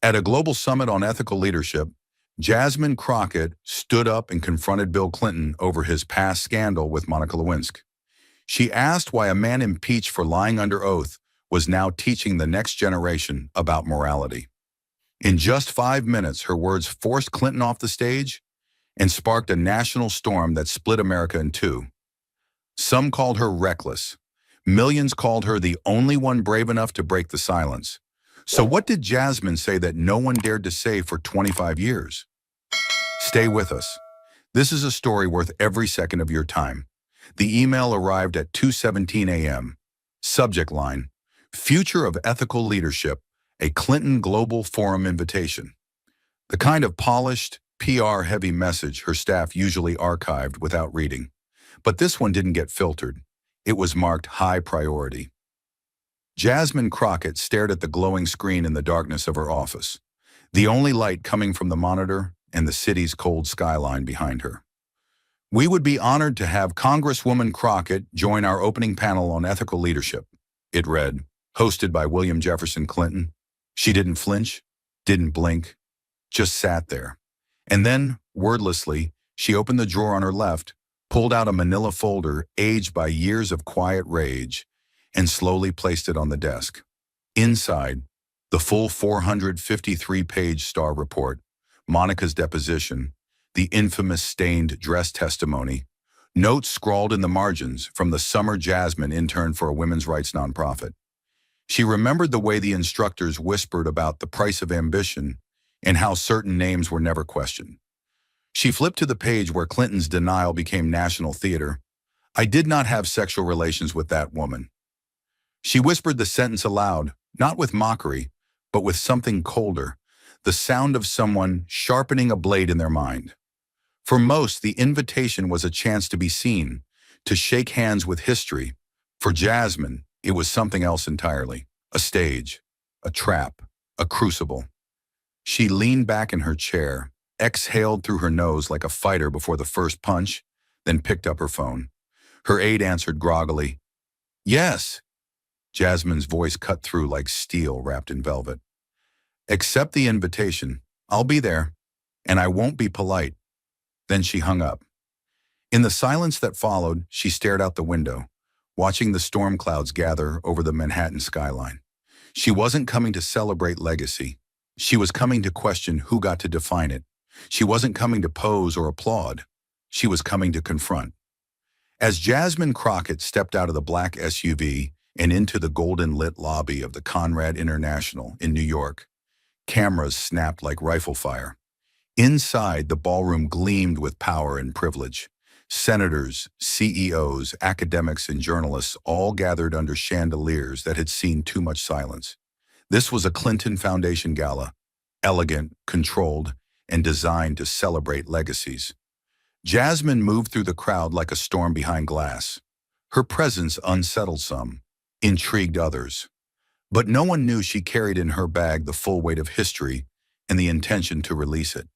At a global summit on ethical leadership, Jasmine Crockett stood up and confronted Bill Clinton over his past scandal with Monica Lewinsky. She asked why a man impeached for lying under oath was now teaching the next generation about morality. In just 5 minutes, her words forced Clinton off the stage and sparked a national storm that split America in two. Some called her reckless. Millions called her the only one brave enough to break the silence. So what did Jasmine say that no one dared to say for 25 years? Stay with us. This is a story worth every second of your time. The email arrived at 2:17 a.m. Subject line: Future of Ethical Leadership, a Clinton Global Forum invitation. The kind of polished, PR-heavy message her staff usually archived without reading. But this one didn't get filtered. It was marked high priority. Jasmine Crockett stared at the glowing screen in the darkness of her office, the only light coming from the monitor and the city's cold skyline behind her. We would be honored to have Congresswoman Crockett join our opening panel on ethical leadership, it read, hosted by William Jefferson Clinton. She didn't flinch, didn't blink, just sat there. And then, wordlessly, she opened the drawer on her left, pulled out a manila folder aged by years of quiet rage, and slowly placed it on the desk. Inside, the full 453-page STAR report, Monica's deposition, the infamous stained dress testimony, notes scrawled in the margins from the summer Jasmine interned for a women's rights nonprofit. She remembered the way the instructors whispered about the price of ambition and how certain names were never questioned. She flipped to the page where Clinton's denial became national theater. I did not have sexual relations with that woman. She whispered the sentence aloud, not with mockery, but with something colder, the sound of someone sharpening a blade in their mind. For most, the invitation was a chance to be seen, to shake hands with history. For Jasmine, it was something else entirely, a stage, a trap, a crucible. She leaned back in her chair, exhaled through her nose like a fighter before the first punch, then picked up her phone. Her aide answered groggily, "Yes." Jasmine's voice cut through like steel wrapped in velvet. "Accept the invitation. I'll be there, and I won't be polite." Then she hung up. In the silence that followed, she stared out the window, watching the storm clouds gather over the Manhattan skyline. She wasn't coming to celebrate legacy. She was coming to question who got to define it. She wasn't coming to pose or applaud. She was coming to confront. As Jasmine Crockett stepped out of the black SUV and into the golden-lit lobby of the Conrad International in New York, cameras snapped like rifle fire. Inside, the ballroom gleamed with power and privilege. Senators, CEOs, academics, and journalists all gathered under chandeliers that had seen too much silence. This was a Clinton Foundation gala, elegant, controlled, and designed to celebrate legacies. Jasmine moved through the crowd like a storm behind glass. Her presence unsettled some, intrigued others. But no one knew she carried in her bag the full weight of history and the intention to release it.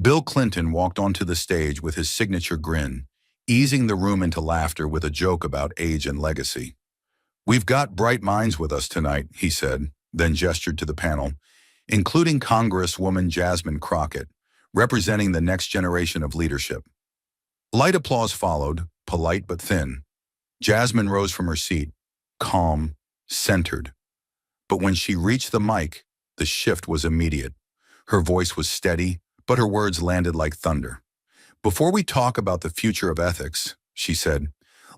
Bill Clinton walked onto the stage with his signature grin, easing the room into laughter with a joke about age and legacy. "We've got bright minds with us tonight," he said, then gestured to the panel, including Congresswoman Jasmine Crockett, representing the next generation of leadership. Light applause followed, polite but thin. Jasmine rose from her seat, calm, centered. But when she reached the mic, the shift was immediate. Her voice was steady, but her words landed like thunder. "Before we talk about the future of ethics," she said,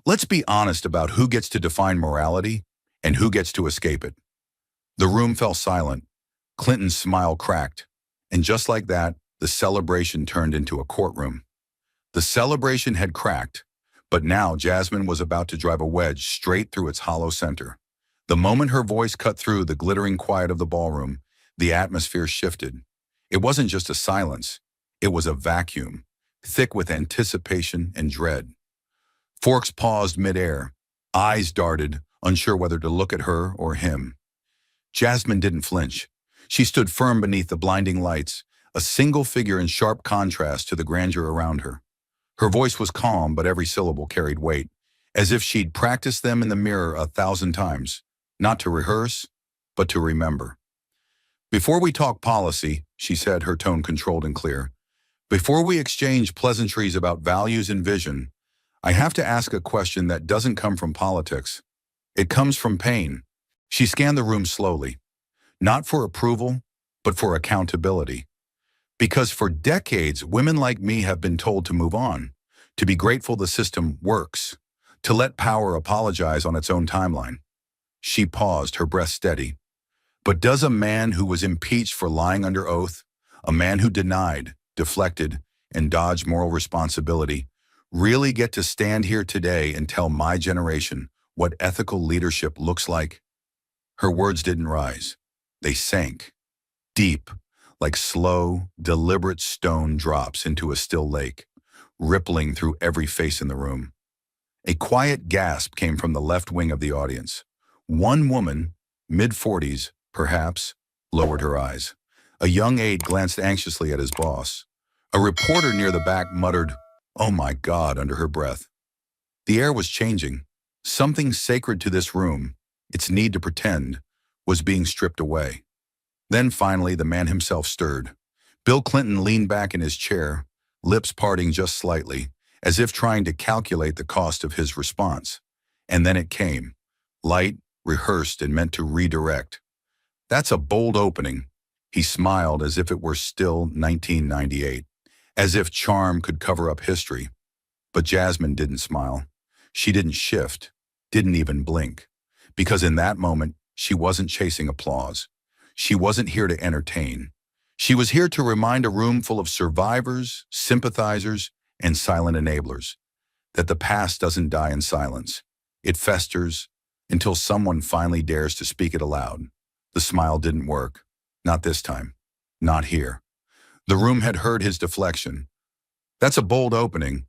"let's be honest about who gets to define morality and who gets to escape it." The room fell silent. Clinton's smile cracked. And just like that, the celebration turned into a courtroom. The celebration had cracked, but now Jasmine was about to drive a wedge straight through its hollow center. The moment her voice cut through the glittering quiet of the ballroom, the atmosphere shifted. It wasn't just a silence. It was a vacuum, thick with anticipation and dread. Forks paused midair. Eyes darted, unsure whether to look at her or him. Jasmine didn't flinch. She stood firm beneath the blinding lights, a single figure in sharp contrast to the grandeur around her. Her voice was calm, but every syllable carried weight, as if she'd practiced them in the mirror 1,000 times, not to rehearse, but to remember. Before we talk policy, she said, her tone controlled and clear, before we exchange pleasantries about values and vision, I have to ask a question that doesn't come from politics. It comes from pain. She scanned the room slowly, not for approval, but for accountability. Because for decades, women like me have been told to move on, to be grateful the system works, to let power apologize on its own timeline. She paused, her breath steady. But does a man who was impeached for lying under oath, a man who denied, deflected, and dodged moral responsibility, really get to stand here today and tell my generation what ethical leadership looks like? Her words didn't rise. They sank, deep, like slow, deliberate stone drops into a still lake, rippling through every face in the room. A quiet gasp came from the left wing of the audience. One woman, mid-40s, perhaps, lowered her eyes. A young aide glanced anxiously at his boss. A reporter near the back muttered, "Oh my God," under her breath. The air was changing. Something sacred to this room, its need to pretend, was being stripped away. Then finally, the man himself stirred. Bill Clinton leaned back in his chair, lips parting just slightly, as if trying to calculate the cost of his response. And then it came, light, rehearsed, and meant to redirect. "That's a bold opening." He smiled as if it were still 1998, as if charm could cover up history. But Jasmine didn't smile. She didn't shift, didn't even blink. Because in that moment, she wasn't chasing applause. She wasn't here to entertain. She was here to remind a room full of survivors, sympathizers, and silent enablers that the past doesn't die in silence. It festers until someone finally dares to speak it aloud. The smile didn't work. Not this time. Not here. The room had heard his deflection. "That's a bold opening,"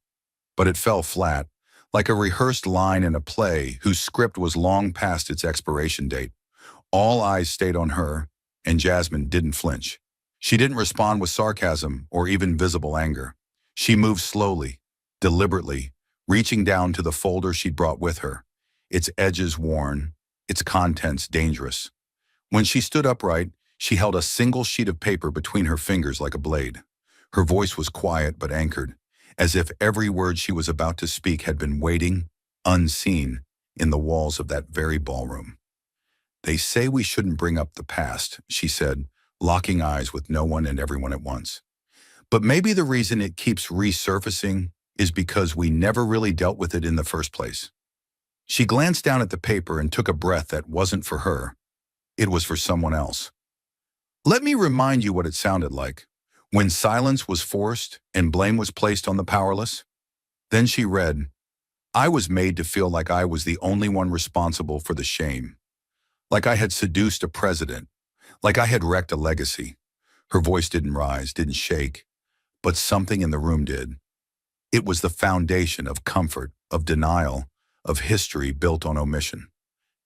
but it fell flat, like a rehearsed line in a play whose script was long past its expiration date. All eyes stayed on her, and Jasmine didn't flinch. She didn't respond with sarcasm or even visible anger. She moved slowly, deliberately, reaching down to the folder she'd brought with her, its edges worn, its contents dangerous. When she stood upright, she held a single sheet of paper between her fingers like a blade. Her voice was quiet but anchored, as if every word she was about to speak had been waiting, unseen, in the walls of that very ballroom. "They say we shouldn't bring up the past," she said, locking eyes with no one and everyone at once. "But maybe the reason it keeps resurfacing is because we never really dealt with it in the first place." She glanced down at the paper and took a breath that wasn't for her. It was for someone else. "Let me remind you what it sounded like when silence was forced and blame was placed on the powerless." Then she read, "I was made to feel like I was the only one responsible for the shame. Like I had seduced a president. Like I had wrecked a legacy." Her voice didn't rise, didn't shake, but something in the room did. It was the foundation of comfort, of denial, of history built on omission.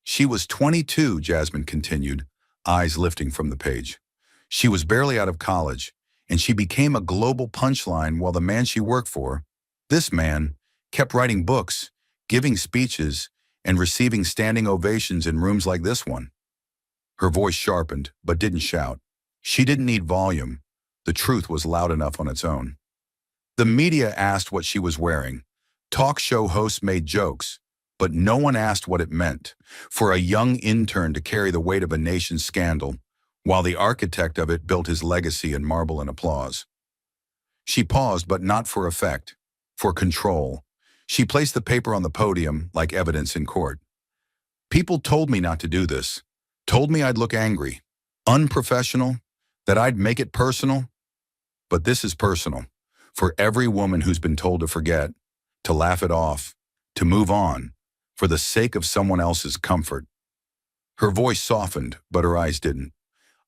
"She was 22, Jasmine continued, eyes lifting from the page. "She was barely out of college, and she became a global punchline while the man she worked for, this man, kept writing books, giving speeches, and receiving standing ovations in rooms like this one." Her voice sharpened, but didn't shout. She didn't need volume. The truth was loud enough on its own. The media asked what she was wearing. Talk show hosts made jokes, but no one asked what it meant for a young intern to carry the weight of a nation's scandal, while the architect of it built his legacy in marble and applause. She paused, but not for effect, for control. She placed the paper on the podium like evidence in court. "People told me not to do this, told me I'd look angry, unprofessional, that I'd make it personal. But this is personal, for every woman who's been told to forget, to laugh it off, to move on, for the sake of someone else's comfort." Her voice softened, but her eyes didn't.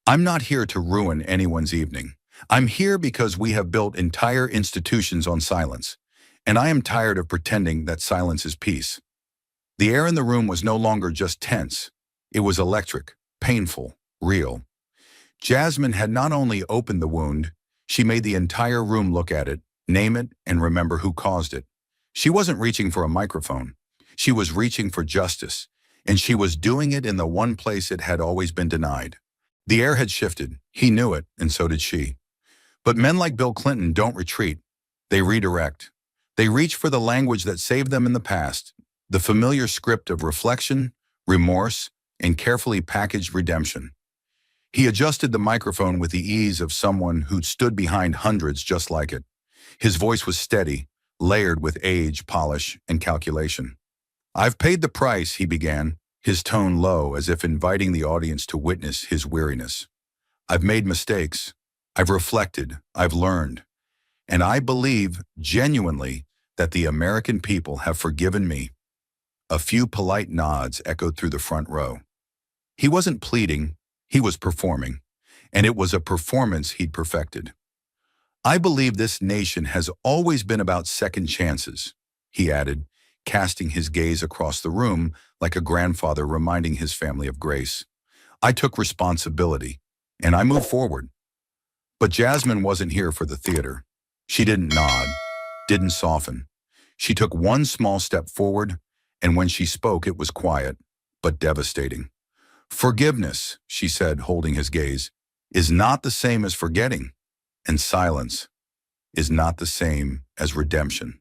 "I'm not here to ruin anyone's evening. I'm here because we have built entire institutions on silence, and I am tired of pretending that silence is peace." The air in the room was no longer just tense. It was electric, painful, real. Jasmine had not only opened the wound, she made the entire room look at it, name it, and remember who caused it. She wasn't reaching for a microphone. She was reaching for justice, and she was doing it in the one place it had always been denied. The air had shifted. He knew it, and so did she. But men like Bill Clinton don't retreat. They redirect. They reach for the language that saved them in the past, the familiar script of reflection, remorse, and carefully packaged redemption. He adjusted the microphone with the ease of someone who'd stood behind hundreds just like it. His voice was steady, layered with age, polish, and calculation. "I've paid the price," he began, his tone low as if inviting the audience to witness his weariness. "I've made mistakes. I've reflected. I've learned. And I believe, genuinely, that the American people have forgiven me." A few polite nods echoed through the front row. He wasn't pleading, he was performing, and it was a performance he'd perfected. "I believe this nation has always been about second chances," he added, casting his gaze across the room like a grandfather reminding his family of grace. "I took responsibility, and I moved forward." But Jasmine wasn't here for the theater. She didn't nod, didn't soften. She took one small step forward, and when she spoke, it was quiet, but devastating. "Forgiveness," she said, holding his gaze, "is not the same as forgetting, and silence is not the same as redemption."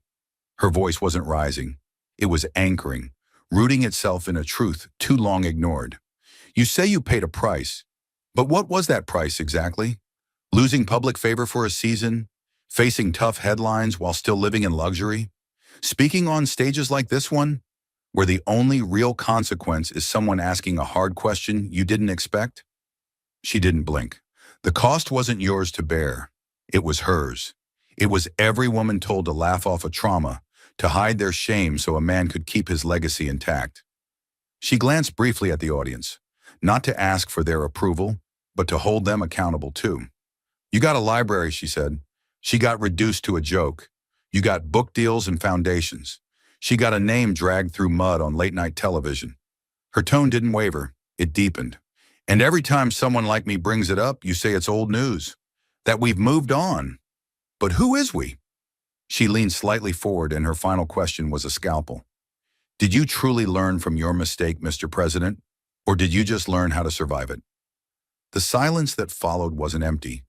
Her voice wasn't rising. It was anchoring, rooting itself in a truth too long ignored. "You say you paid a price, but what was that price exactly? Losing public favor for a season? Facing tough headlines while still living in luxury? Speaking on stages like this one, where the only real consequence is someone asking a hard question you didn't expect?" She didn't blink. "The cost wasn't yours to bear. It was hers. It was every woman told to laugh off a trauma, to hide their shame so a man could keep his legacy intact." She glanced briefly at the audience, not to ask for their approval, but to hold them accountable too. "You got a library," she said. "She got reduced to a joke. You got book deals and foundations. She got a name dragged through mud on late-night television." Her tone didn't waver. It deepened. "And every time someone like me brings it up, you say it's old news, that we've moved on. But who is we?" She leaned slightly forward, and her final question was a scalpel. "Did you truly learn from your mistake, Mr. President, or did you just learn how to survive it?" The silence that followed wasn't empty.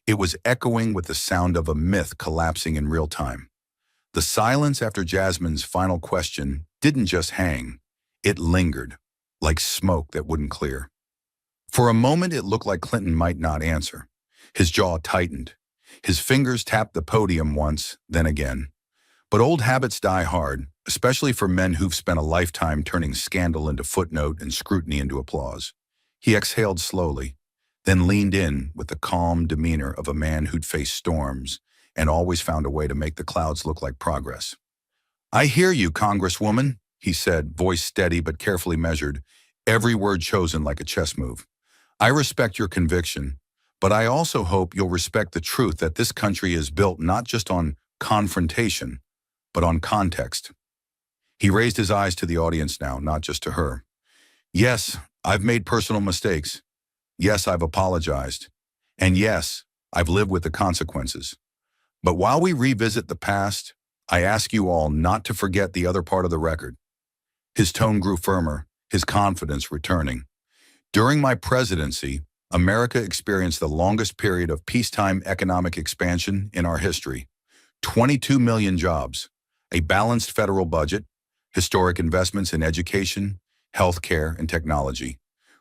It was echoing with the sound of a myth collapsing in real time. The silence after Jasmine's final question didn't just hang. It lingered, like smoke that wouldn't clear. For a moment, it looked like Clinton might not answer. His jaw tightened. His fingers tapped the podium once, then again. But old habits die hard, especially for men who've spent a lifetime turning scandal into footnote and scrutiny into applause. He exhaled slowly, then leaned in with the calm demeanor of a man who'd faced storms and always found a way to make the clouds look like progress. "I hear you, Congresswoman," he said, voice steady but carefully measured, every word chosen like a chess move. "I respect your conviction, but I also hope you'll respect the truth that this country is built not just on confrontation, but on context." He raised his eyes to the audience now, not just to her. "Yes, I've made personal mistakes. Yes, I've apologized. And yes, I've lived with the consequences. But while we revisit the past, I ask you all not to forget the other part of the record." His tone grew firmer, his confidence returning. "During my presidency, America experienced the longest period of peacetime economic expansion in our history. 22 million jobs, a balanced federal budget, historic investments in education, healthcare, and technology.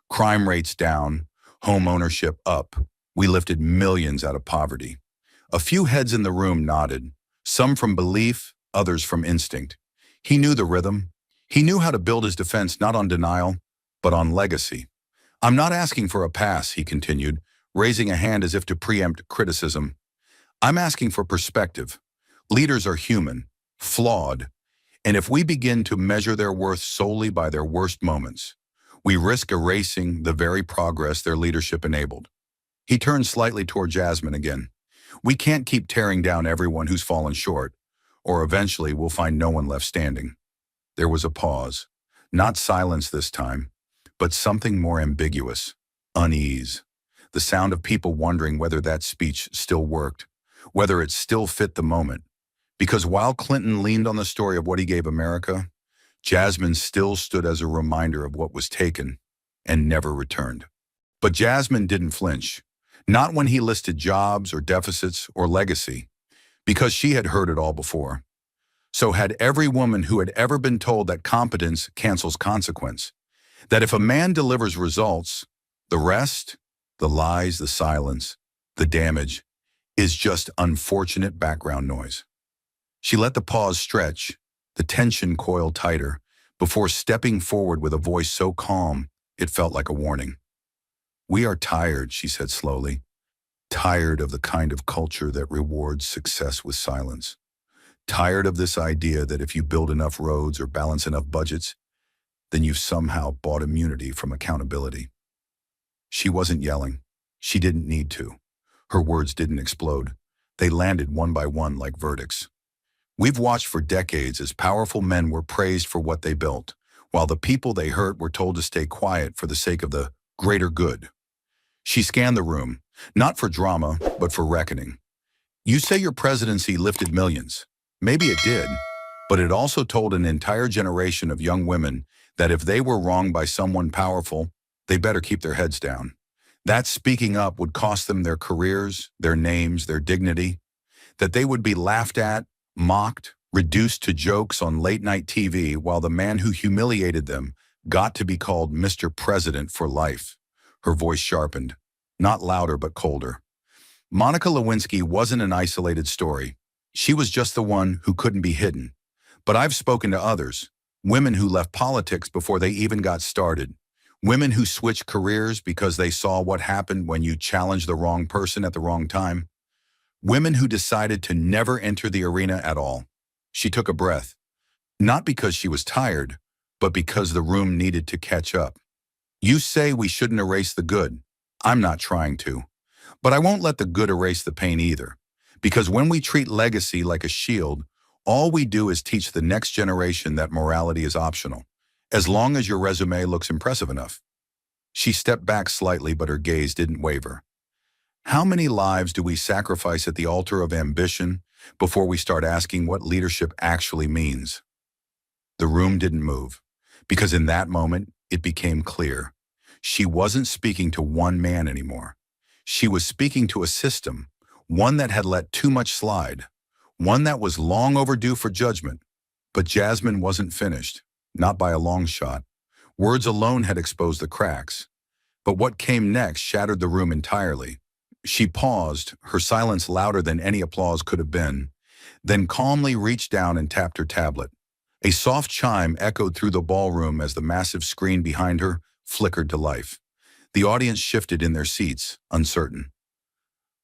Crime rates down, home ownership up. We lifted millions out of poverty." A few heads in the room nodded, some from belief, others from instinct. He knew the rhythm. He knew how to build his defense not on denial, but on legacy. "I'm not asking for a pass," he continued, raising a hand as if to preempt criticism. "I'm asking for perspective. Leaders are human, flawed, and if we begin to measure their worth solely by their worst moments, we risk erasing the very progress their leadership enabled." He turned slightly toward Jasmine again. "We can't keep tearing down everyone who's fallen short, or eventually we'll find no one left standing." There was a pause. Not silence this time, but something more ambiguous. Unease. The sound of people wondering whether that speech still worked, whether it still fit the moment. Because while Clinton leaned on the story of what he gave America, Jasmine still stood as a reminder of what was taken and never returned. But Jasmine didn't flinch. Not when he listed jobs or deficits or legacy, because she had heard it all before. So had every woman who had ever been told that competence cancels consequence. That if a man delivers results, the rest, the lies, the silence, the damage, is just unfortunate background noise. She let the pause stretch, the tension coil tighter, before stepping forward with a voice so calm it felt like a warning. "We are tired," she said slowly. "Tired of the kind of culture that rewards success with silence. Tired of this idea that if you build enough roads or balance enough budgets, then you've somehow bought immunity from accountability." She wasn't yelling. She didn't need to. Her words didn't explode. They landed one by one like verdicts. We've watched for decades as powerful men were praised for what they built, while the people they hurt were told to stay quiet for the sake of the greater good. She scanned the room, not for drama, but for reckoning. You say your presidency lifted millions. Maybe it did, but it also told an entire generation of young women that if they were wronged by someone powerful, they better keep their heads down. That speaking up would cost them their careers, their names, their dignity, that they would be laughed at, mocked, reduced to jokes on late-night TV while the man who humiliated them got to be called Mr. President for life. Her voice sharpened, not louder but colder. Monica Lewinsky wasn't an isolated story. She was just the one who couldn't be hidden. But I've spoken to others, women who left politics before they even got started, women who switched careers because they saw what happened when you challenged the wrong person at the wrong time, women who decided to never enter the arena at all. She took a breath, not because she was tired, but because the room needed to catch up. You say we shouldn't erase the good. I'm not trying to. But I won't let the good erase the pain either. Because when we treat legacy like a shield, all we do is teach the next generation that morality is optional, as long as your resume looks impressive enough. She stepped back slightly, but her gaze didn't waver. How many lives do we sacrifice at the altar of ambition before we start asking what leadership actually means? The room didn't move, because in that moment, it became clear. She wasn't speaking to one man anymore. She was speaking to a system, one that had let too much slide, one that was long overdue for judgment. But Jasmine wasn't finished, not by a long shot. Words alone had exposed the cracks. But what came next shattered the room entirely. She paused, her silence louder than any applause could have been, then calmly reached down and tapped her tablet. A soft chime echoed through the ballroom as the massive screen behind her flickered to life. The audience shifted in their seats, uncertain.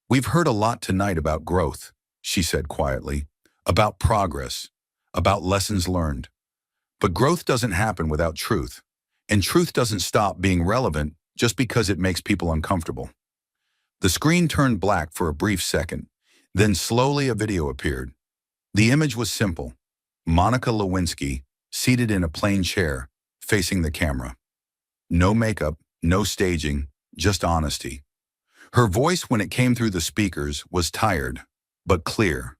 "We've heard a lot tonight about growth," she said quietly, "about progress, about lessons learned. But growth doesn't happen without truth, and truth doesn't stop being relevant just because it makes people uncomfortable." The screen turned black for a brief second, then slowly a video appeared. The image was simple. Monica Lewinsky, seated in a plain chair, facing the camera. No makeup, no staging, just honesty. Her voice, when it came through the speakers, was tired, but clear,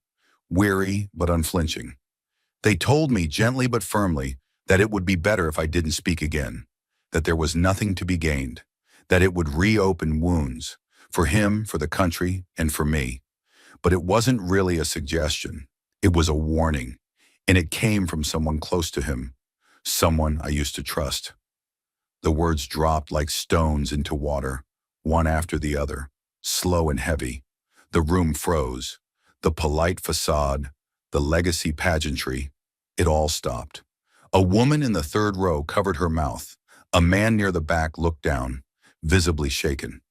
weary, but unflinching. "They told me gently but firmly that it would be better if I didn't speak again, that there was nothing to be gained, that it would reopen wounds, for him, for the country, and for me. But it wasn't really a suggestion. It was a warning, and it came from someone close to him, someone I used to trust." The words dropped like stones into water, one after the other, slow and heavy. The room froze. The polite facade, the legacy pageantry, it all stopped. A woman in the third row covered her mouth. A man near the back looked down, visibly shaken.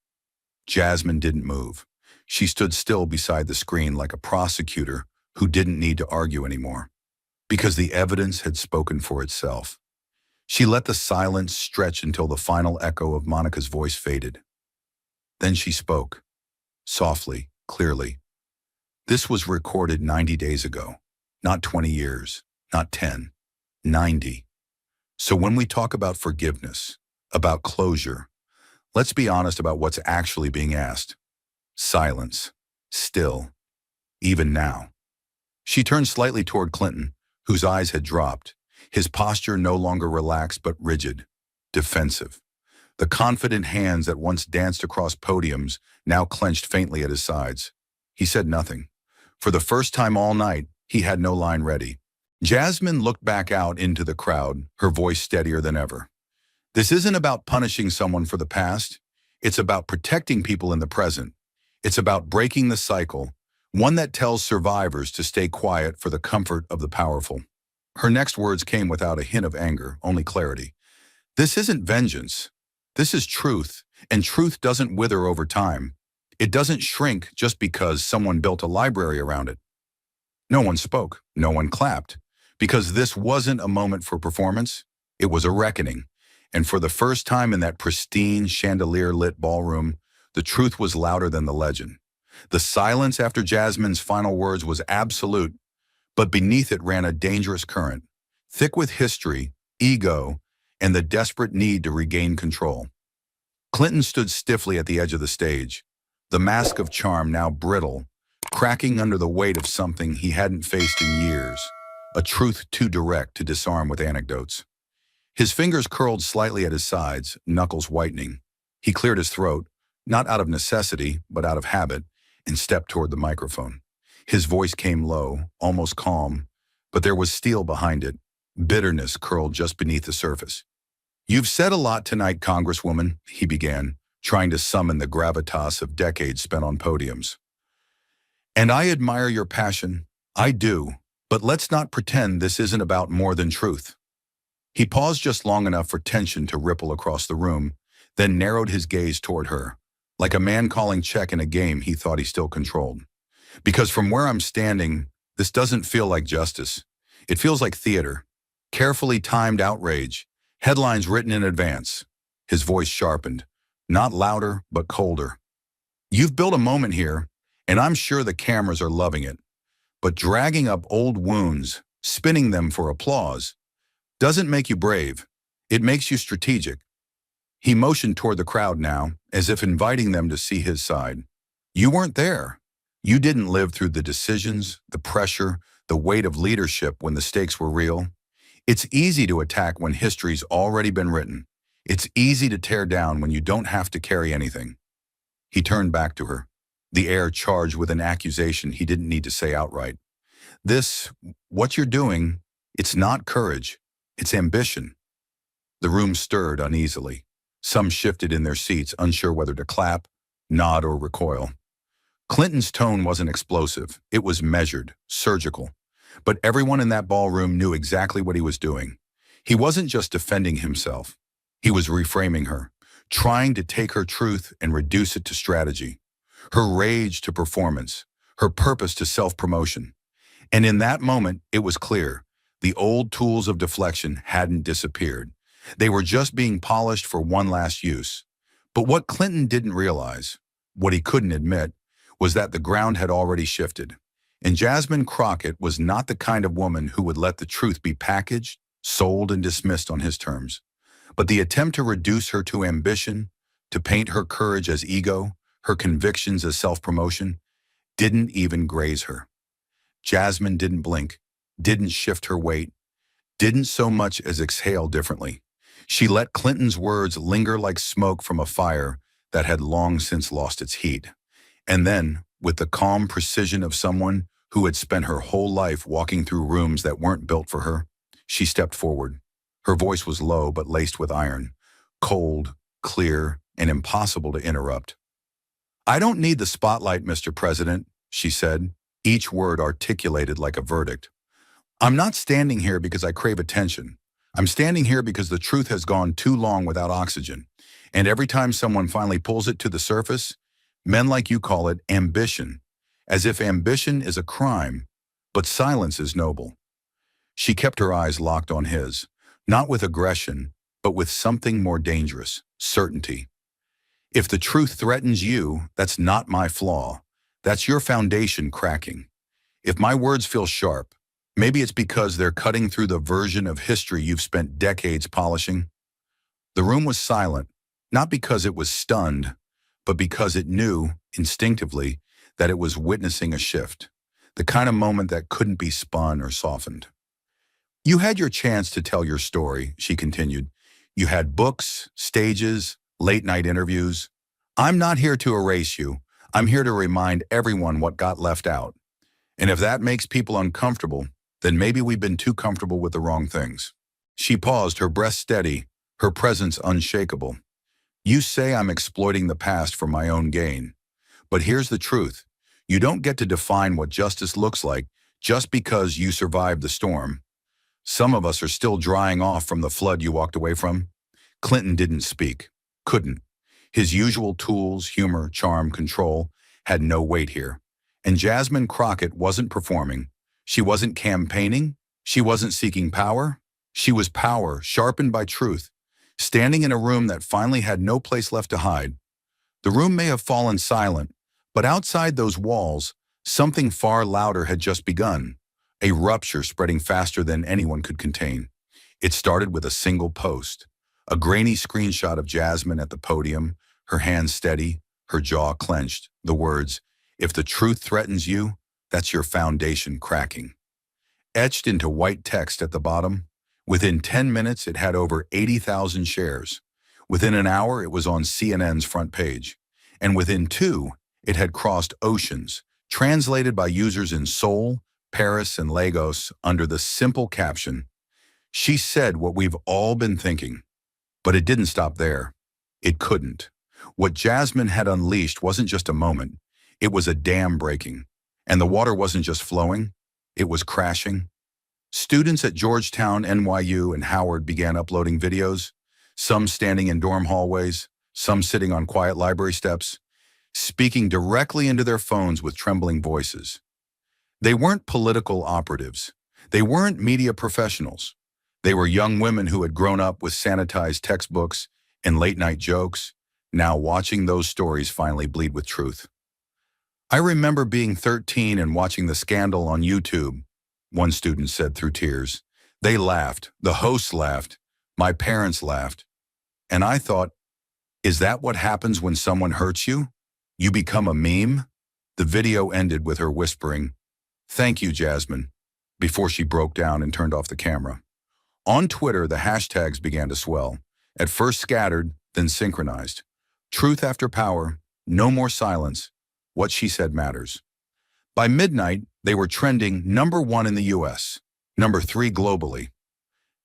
Jasmine didn't move. She stood still beside the screen like a prosecutor who didn't need to argue anymore, because the evidence had spoken for itself. She let the silence stretch until the final echo of Monica's voice faded. Then she spoke, softly, clearly. "This was recorded 90 days ago, not 20 years, not 10, 90. So when we talk about forgiveness, about closure, let's be honest about what's actually being asked. Silence. Still. Even now." She turned slightly toward Clinton, whose eyes had dropped, his posture no longer relaxed but rigid, defensive. The confident hands that once danced across podiums now clenched faintly at his sides. He said nothing. For the first time all night, he had no line ready. Jasmine looked back out into the crowd, her voice steadier than ever. This isn't about punishing someone for the past. It's about protecting people in the present. It's about breaking the cycle, one that tells survivors to stay quiet for the comfort of the powerful. Her next words came without a hint of anger, only clarity. This isn't vengeance. This is truth, and truth doesn't wither over time. It doesn't shrink just because someone built a library around it. No one spoke, no one clapped, because this wasn't a moment for performance. It was a reckoning. And for the first time in that pristine, chandelier-lit ballroom, the truth was louder than the legend. The silence after Jasmine's final words was absolute, but beneath it ran a dangerous current, thick with history, ego, and the desperate need to regain control. Clinton stood stiffly at the edge of the stage, the mask of charm now brittle, cracking under the weight of something he hadn't faced in years, a truth too direct to disarm with anecdotes. His fingers curled slightly at his sides, knuckles whitening. He cleared his throat, not out of necessity, but out of habit, and stepped toward the microphone. His voice came low, almost calm, but there was steel behind it. Bitterness curled just beneath the surface. "You've said a lot tonight, Congresswoman," he began, trying to summon the gravitas of decades spent on podiums. "And I admire your passion. I do. But let's not pretend this isn't about more than truth." He paused just long enough for tension to ripple across the room, then narrowed his gaze toward her, like a man calling check in a game he thought he still controlled. "Because from where I'm standing, this doesn't feel like justice. It feels like theater. Carefully timed outrage. Headlines written in advance." His voice sharpened, not louder, but colder. "You've built a moment here, and I'm sure the cameras are loving it. But dragging up old wounds, spinning them for applause, doesn't make you brave. It makes you strategic." He motioned toward the crowd now, as if inviting them to see his side. "You weren't there. You didn't live through the decisions, the pressure, the weight of leadership when the stakes were real. It's easy to attack when history's already been written. It's easy to tear down when you don't have to carry anything." He turned back to her, the air charged with an accusation he didn't need to say outright. What you're doing, it's not courage, it's ambition." The room stirred uneasily. Some shifted in their seats, unsure whether to clap, nod, or recoil. Clinton's tone wasn't explosive. It was measured, surgical. But everyone in that ballroom knew exactly what he was doing. He wasn't just defending himself. He was reframing her, trying to take her truth and reduce it to strategy, her rage to performance, her purpose to self-promotion. And in that moment, it was clear. The old tools of deflection hadn't disappeared. They were just being polished for one last use. But what Clinton didn't realize, what he couldn't admit, was that the ground had already shifted. And Jasmine Crockett was not the kind of woman who would let the truth be packaged, sold, and dismissed on his terms. But the attempt to reduce her to ambition, to paint her courage as ego, her convictions as self-promotion, didn't even graze her. Jasmine didn't blink, didn't shift her weight, didn't so much as exhale differently. She let Clinton's words linger like smoke from a fire that had long since lost its heat. And then, with the calm precision of someone who had spent her whole life walking through rooms that weren't built for her, she stepped forward. Her voice was low but laced with iron, cold, clear, and impossible to interrupt. "I don't need the spotlight, Mr. President," she said, each word articulated like a verdict. "I'm not standing here because I crave attention. I'm standing here because the truth has gone too long without oxygen. And every time someone finally pulls it to the surface, men like you call it ambition, as if ambition is a crime, but silence is noble." She kept her eyes locked on his, not with aggression, but with something more dangerous, certainty. "If the truth threatens you, that's not my flaw. That's your foundation cracking. If my words feel sharp, maybe it's because they're cutting through the version of history you've spent decades polishing." The room was silent, not because it was stunned, but because it knew, instinctively, that it was witnessing a shift, the kind of moment that couldn't be spun or softened. "You had your chance to tell your story," she continued. "You had books, stages, late-night interviews. I'm not here to erase you. I'm here to remind everyone what got left out. And if that makes people uncomfortable, then maybe we've been too comfortable with the wrong things. She paused, her breath steady, her presence unshakable. You say I'm exploiting the past for my own gain. But here's the truth. You don't get to define what justice looks like just because you survived the storm. Some of us are still drying off from the flood you walked away from. Clinton didn't speak. Couldn't. His usual tools, humor, charm, control, had no weight here. And Jasmine Crockett wasn't performing. She wasn't campaigning. She wasn't seeking power. She was power, sharpened by truth, standing in a room that finally had no place left to hide. The room may have fallen silent, but outside those walls, something far louder had just begun, a rupture spreading faster than anyone could contain. It started with a single post, a grainy screenshot of Jasmine at the podium, her hands steady, her jaw clenched, the words, "If the truth threatens you, that's your foundation cracking." Etched into white text at the bottom, within 10 minutes it had over 80,000 shares. Within an hour it was on CNN's front page. And within 2, it had crossed oceans, translated by users in Seoul, Paris, and Lagos under the simple caption, "She said what we've all been thinking." But it didn't stop there. It couldn't. What Jasmine had unleashed wasn't just a moment. It was a dam breaking. And the water wasn't just flowing, it was crashing. Students at Georgetown, NYU, and Howard began uploading videos, some standing in dorm hallways, some sitting on quiet library steps, speaking directly into their phones with trembling voices. They weren't political operatives. They weren't media professionals. They were young women who had grown up with sanitized textbooks and late-night jokes, now watching those stories finally bleed with truth. "I remember being 13 and watching the scandal on YouTube," one student said through tears. "They laughed. The hosts laughed. My parents laughed. And I thought, is that what happens when someone hurts you? You become a meme?" The video ended with her whispering, "Thank you, Jasmine," before she broke down and turned off the camera. On Twitter, the hashtags began to swell, at first scattered, then synchronized. Truth after power, no more silence, what she said matters. By midnight, they were trending #1 in the US, #3 globally.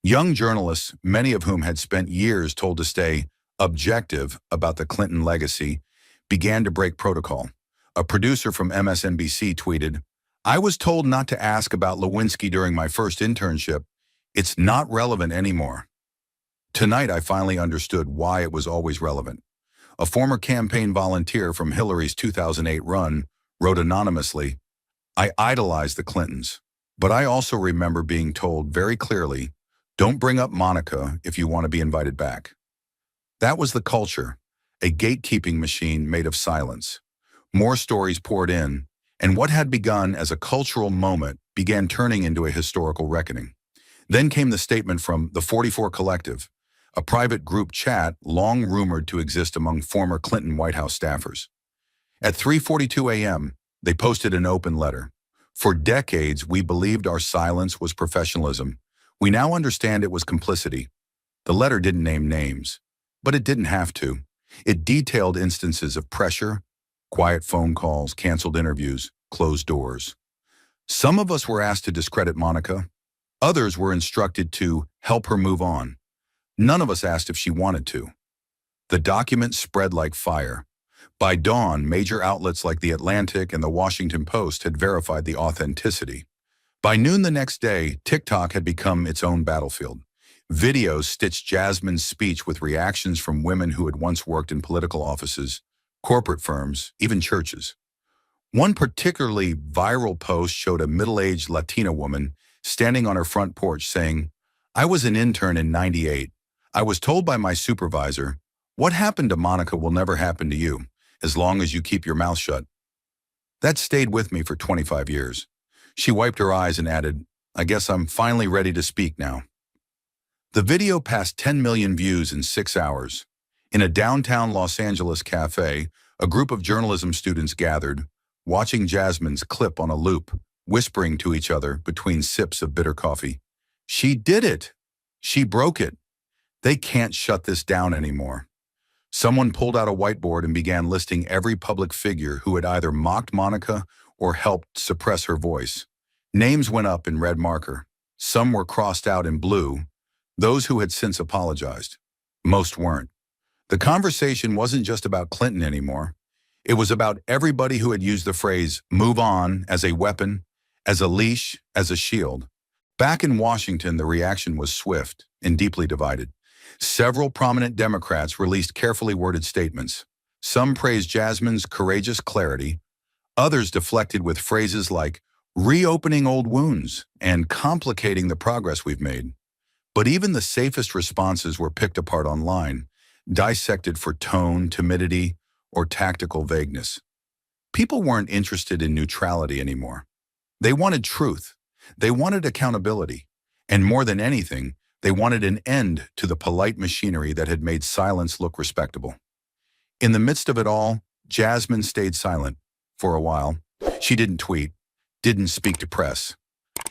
Young journalists, many of whom had spent years told to stay objective about the Clinton legacy, began to break protocol. A producer from MSNBC tweeted, "I was told not to ask about Lewinsky during my first internship. It's not relevant anymore." Tonight, I finally understood why it was always relevant. A former campaign volunteer from Hillary's 2008 run wrote anonymously, "I idolized the Clintons, but I also remember being told very clearly, don't bring up Monica if you want to be invited back." That was the culture, a gatekeeping machine made of silence. More stories poured in, and what had begun as a cultural moment began turning into a historical reckoning. Then came the statement from the 44 Collective, a private group chat long rumored to exist among former Clinton White House staffers. At 3:42 a.m., they posted an open letter. "For decades, we believed our silence was professionalism. We now understand it was complicity." The letter didn't name names, but it didn't have to. It detailed instances of pressure, quiet phone calls, canceled interviews, closed doors. Some of us were asked to discredit Monica. Others were instructed to help her move on. None of us asked if she wanted to. The document spread like fire. By dawn, major outlets like The Atlantic and The Washington Post had verified the authenticity. By noon the next day, TikTok had become its own battlefield. Videos stitched Jasmine's speech with reactions from women who had once worked in political offices, corporate firms, even churches. One particularly viral post showed a middle-aged Latina woman standing on her front porch saying, "I was an intern in '98. I was told by my supervisor, 'What happened to Monica will never happen to you, as long as you keep your mouth shut.'" That stayed with me for 25 years. She wiped her eyes and added, "I guess I'm finally ready to speak now." The video passed 10 million views in 6 hours. In a downtown Los Angeles cafe, a group of journalism students gathered, watching Jasmine's clip on a loop, whispering to each other between sips of bitter coffee. "She did it. She broke it. They can't shut this down anymore." Someone pulled out a whiteboard and began listing every public figure who had either mocked Monica or helped suppress her voice. Names went up in red marker. Some were crossed out in blue, those who had since apologized. Most weren't. The conversation wasn't just about Clinton anymore. It was about everybody who had used the phrase "move on" as a weapon, as a leash, as a shield. Back in Washington, the reaction was swift and deeply divided. Several prominent Democrats released carefully worded statements. Some praised Jasmine's courageous clarity. Others deflected with phrases like reopening old wounds and complicating the progress we've made. But even the safest responses were picked apart online, dissected for tone, timidity, or tactical vagueness. People weren't interested in neutrality anymore. They wanted truth. They wanted accountability. And more than anything, they wanted an end to the polite machinery that had made silence look respectable. In the midst of it all, Jasmine stayed silent for a while. She didn't tweet, didn't speak to press.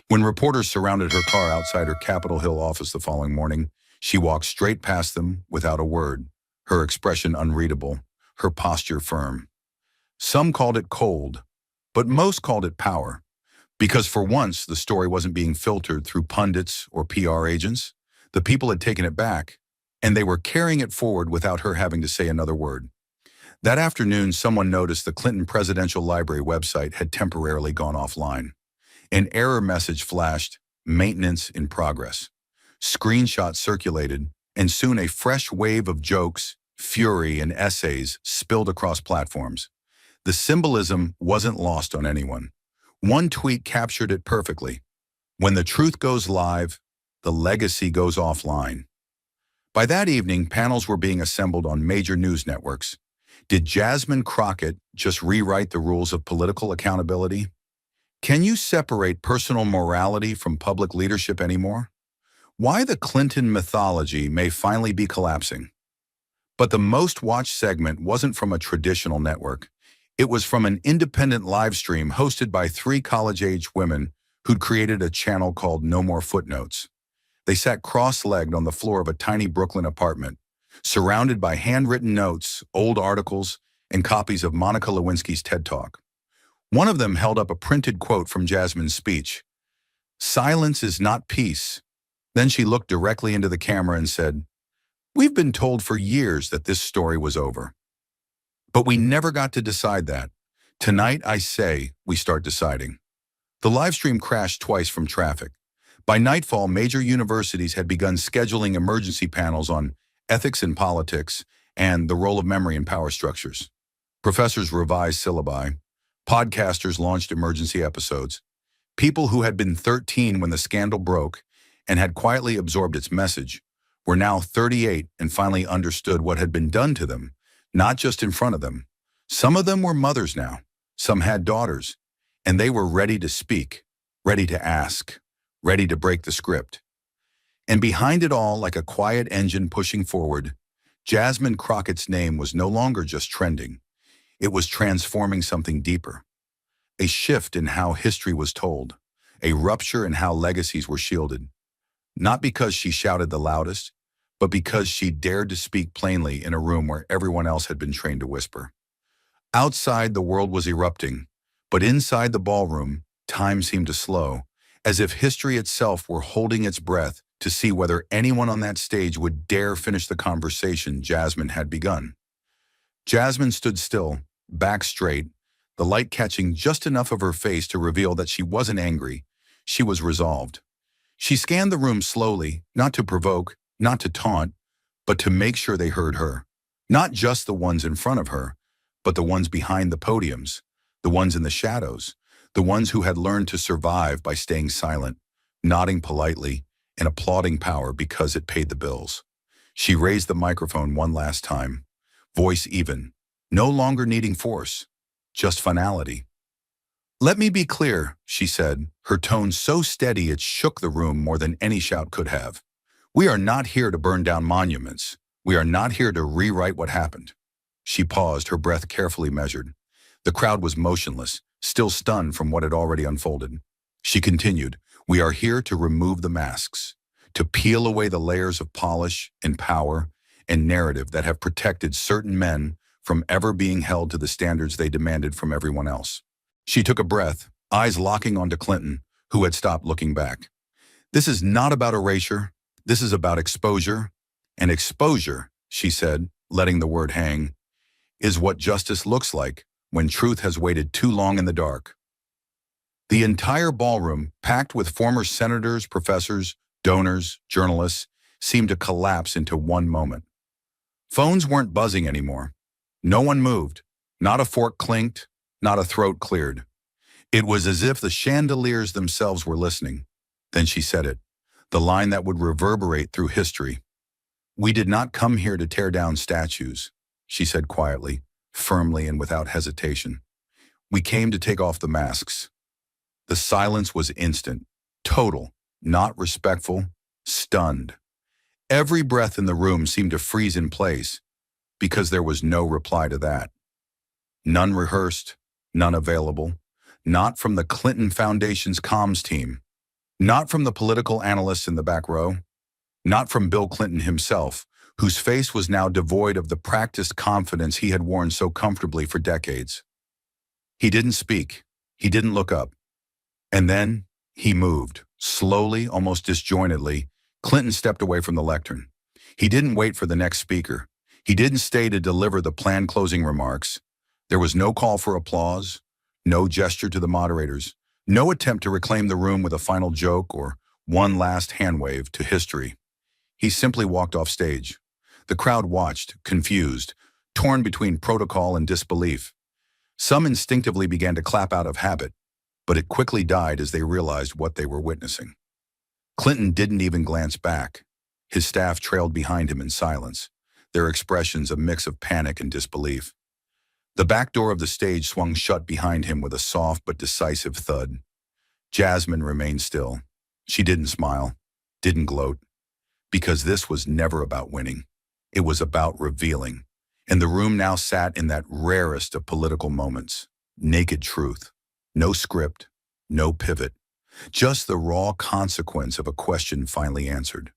When reporters surrounded her car outside her Capitol Hill office the following morning, she walked straight past them without a word, her expression unreadable, her posture firm. Some called it cold, but most called it power, because for once the story wasn't being filtered through pundits or PR agents. The people had taken it back, and they were carrying it forward without her having to say another word. That afternoon, someone noticed the Clinton Presidential Library website had temporarily gone offline. An error message flashed, "Maintenance in progress." Screenshots circulated, and soon a fresh wave of jokes, fury, and essays spilled across platforms. The symbolism wasn't lost on anyone. One tweet captured it perfectly. When the truth goes live, the legacy goes offline. By that evening, panels were being assembled on major news networks. Did Jasmine Crockett just rewrite the rules of political accountability? Can you separate personal morality from public leadership anymore? Why the Clinton mythology may finally be collapsing. But the most watched segment wasn't from a traditional network. It was from an independent live stream hosted by 3 college-age women who'd created a channel called No More Footnotes. They sat cross-legged on the floor of a tiny Brooklyn apartment, surrounded by handwritten notes, old articles, and copies of Monica Lewinsky's TED Talk. One of them held up a printed quote from Jasmine's speech. "Silence is not peace." Then she looked directly into the camera and said, "We've been told for years that this story was over. But we never got to decide that. Tonight, I say, we start deciding." The livestream crashed twice from traffic. By nightfall, major universities had begun scheduling emergency panels on ethics in politics and the role of memory in power structures. Professors revised syllabi. Podcasters launched emergency episodes. People who had been 13 when the scandal broke and had quietly absorbed its message were now 38 and finally understood what had been done to them, not just in front of them. Some of them were mothers now. Some had daughters. And they were ready to speak, ready to ask, ready to break the script. And behind it all, like a quiet engine pushing forward, Jasmine Crockett's name was no longer just trending. It was transforming something deeper. A shift in how history was told, a rupture in how legacies were shielded. Not because she shouted the loudest, but because she dared to speak plainly in a room where everyone else had been trained to whisper. Outside, the world was erupting, but inside the ballroom, time seemed to slow, as if history itself were holding its breath to see whether anyone on that stage would dare finish the conversation Jasmine had begun. Jasmine stood still, back straight, the light catching just enough of her face to reveal that she wasn't angry. She was resolved. She scanned the room slowly, not to provoke, not to taunt, but to make sure they heard her. Not just the ones in front of her, but the ones behind the podiums, the ones in the shadows, the ones who had learned to survive by staying silent, nodding politely, and applauding power because it paid the bills. She raised the microphone one last time, voice even, no longer needing force, just finality. "Let me be clear," she said, her tone so steady it shook the room more than any shout could have. "We are not here to burn down monuments. We are not here to rewrite what happened." She paused, her breath carefully measured. The crowd was motionless, still stunned from what had already unfolded. She continued, "We are here to remove the masks, to peel away the layers of polish and power, and narrative that have protected certain men from ever being held to the standards they demanded from everyone else. She took a breath, eyes locking onto Clinton, who had stopped looking back. This is not about erasure. This is about exposure. And exposure, she said, letting the word hang, is what justice looks like when truth has waited too long in the dark. The entire ballroom, packed with former senators, professors, donors, journalists, seemed to collapse into one moment. Phones weren't buzzing anymore. No one moved. Not a fork clinked, not a throat cleared. It was as if the chandeliers themselves were listening. Then she said it, the line that would reverberate through history. "We did not come here to tear down statues," she said quietly, firmly and without hesitation. "We came to take off the masks." The silence was instant, total, not respectful, stunned. Every breath in the room seemed to freeze in place because there was no reply to that. None rehearsed, none available, not from the Clinton Foundation's comms team, not from the political analysts in the back row, not from Bill Clinton himself, whose face was now devoid of the practiced confidence he had worn so comfortably for decades. He didn't speak. He didn't look up. And then he moved, slowly, almost disjointedly. Clinton stepped away from the lectern. He didn't wait for the next speaker. He didn't stay to deliver the planned closing remarks. There was no call for applause, no gesture to the moderators, no attempt to reclaim the room with a final joke or one last hand wave to history. He simply walked off stage. The crowd watched, confused, torn between protocol and disbelief. Some instinctively began to clap out of habit, but it quickly died as they realized what they were witnessing. Clinton didn't even glance back. His staff trailed behind him in silence, their expressions a mix of panic and disbelief. The back door of the stage swung shut behind him with a soft but decisive thud. Jasmine remained still. She didn't smile, didn't gloat, because this was never about winning. It was about revealing. And the room now sat in that rarest of political moments, naked truth. No script, no pivot, just the raw consequence of a question finally answered.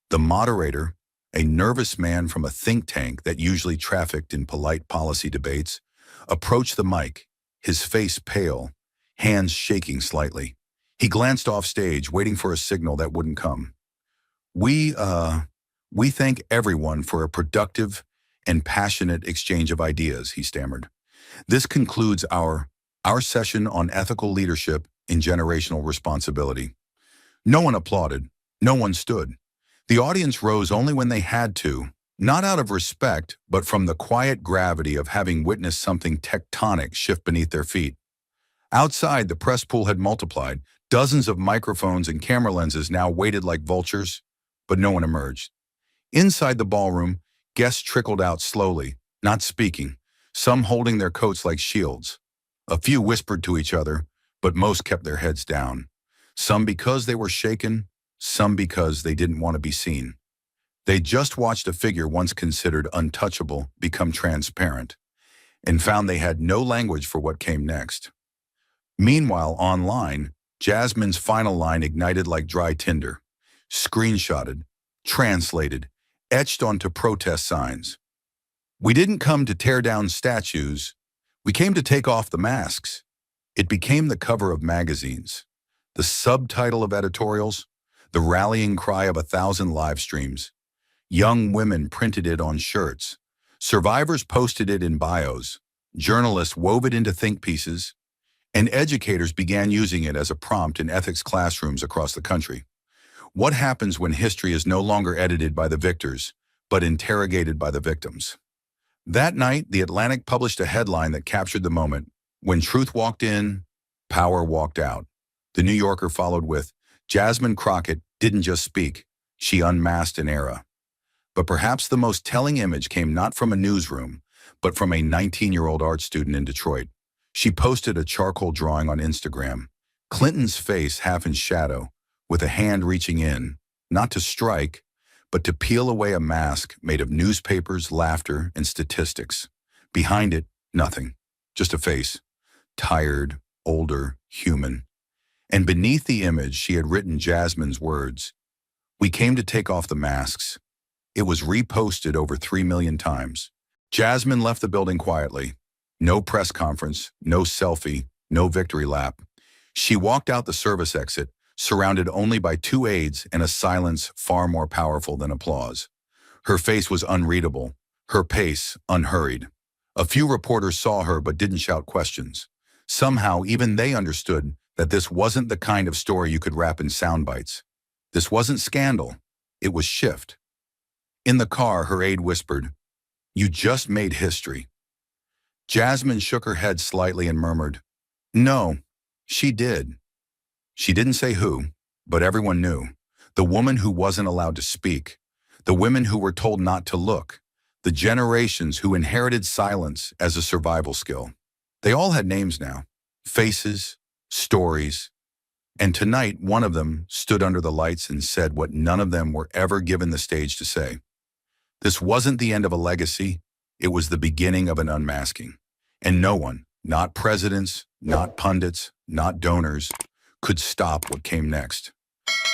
The moderator, a nervous man from a think tank that usually trafficked in polite policy debates, approached the mic, his face pale, hands shaking slightly. He glanced off stage, waiting for a signal that wouldn't come. We thank everyone for a productive and passionate exchange of ideas," he stammered. "This concludes our session on ethical leadership and generational responsibility." No one applauded. No one stood. The audience rose only when they had to, not out of respect, but from the quiet gravity of having witnessed something tectonic shift beneath their feet. Outside, the press pool had multiplied. Dozens of microphones and camera lenses now waited like vultures, but no one emerged. Inside the ballroom, guests trickled out slowly, not speaking, some holding their coats like shields. A few whispered to each other, but most kept their heads down. Some because they were shaken, some because they didn't want to be seen. They just watched a figure once considered untouchable become transparent, and found they had no language for what came next. Meanwhile, online, Jasmine's final line ignited like dry tinder, screenshotted, translated, etched onto protest signs. "We didn't come to tear down statues. We came to take off the masks." It became the cover of magazines, the subtitle of editorials, the rallying cry of 1,000 live streams. Young women printed it on shirts. Survivors posted it in bios. Journalists wove it into think pieces, and educators began using it as a prompt in ethics classrooms across the country. What happens when history is no longer edited by the victors, but interrogated by the victims? That night, The Atlantic published a headline that captured the moment. "When truth walked in, power walked out." The New Yorker followed with, "Jasmine Crockett didn't just speak, she unmasked an era." But perhaps the most telling image came not from a newsroom, but from a 19-year-old art student in Detroit. She posted a charcoal drawing on Instagram, Clinton's face half in shadow, with a hand reaching in, not to strike, but to peel away a mask made of newspapers, laughter, and statistics. Behind it, nothing, just a face, tired, older, human. And beneath the image, she had written Jasmine's words, "We came to take off the masks." It was reposted over 3 million times. Jasmine left the building quietly. No press conference, no selfie, no victory lap. She walked out the service exit, surrounded only by 2 aides and a silence far more powerful than applause. Her face was unreadable, her pace unhurried. A few reporters saw her but didn't shout questions. Somehow, even they understood that this wasn't the kind of story you could wrap in sound bites. This wasn't scandal. It was shift. In the car, her aide whispered, "You just made history." Jasmine shook her head slightly and murmured, "No, she did." She didn't say who, but everyone knew. The woman who wasn't allowed to speak. The women who were told not to look. The generations who inherited silence as a survival skill. They all had names now. Faces, stories. And tonight, one of them stood under the lights and said what none of them were ever given the stage to say. This wasn't the end of a legacy. It was the beginning of an unmasking. And no one, not presidents, not pundits, not donors, could stop what came next.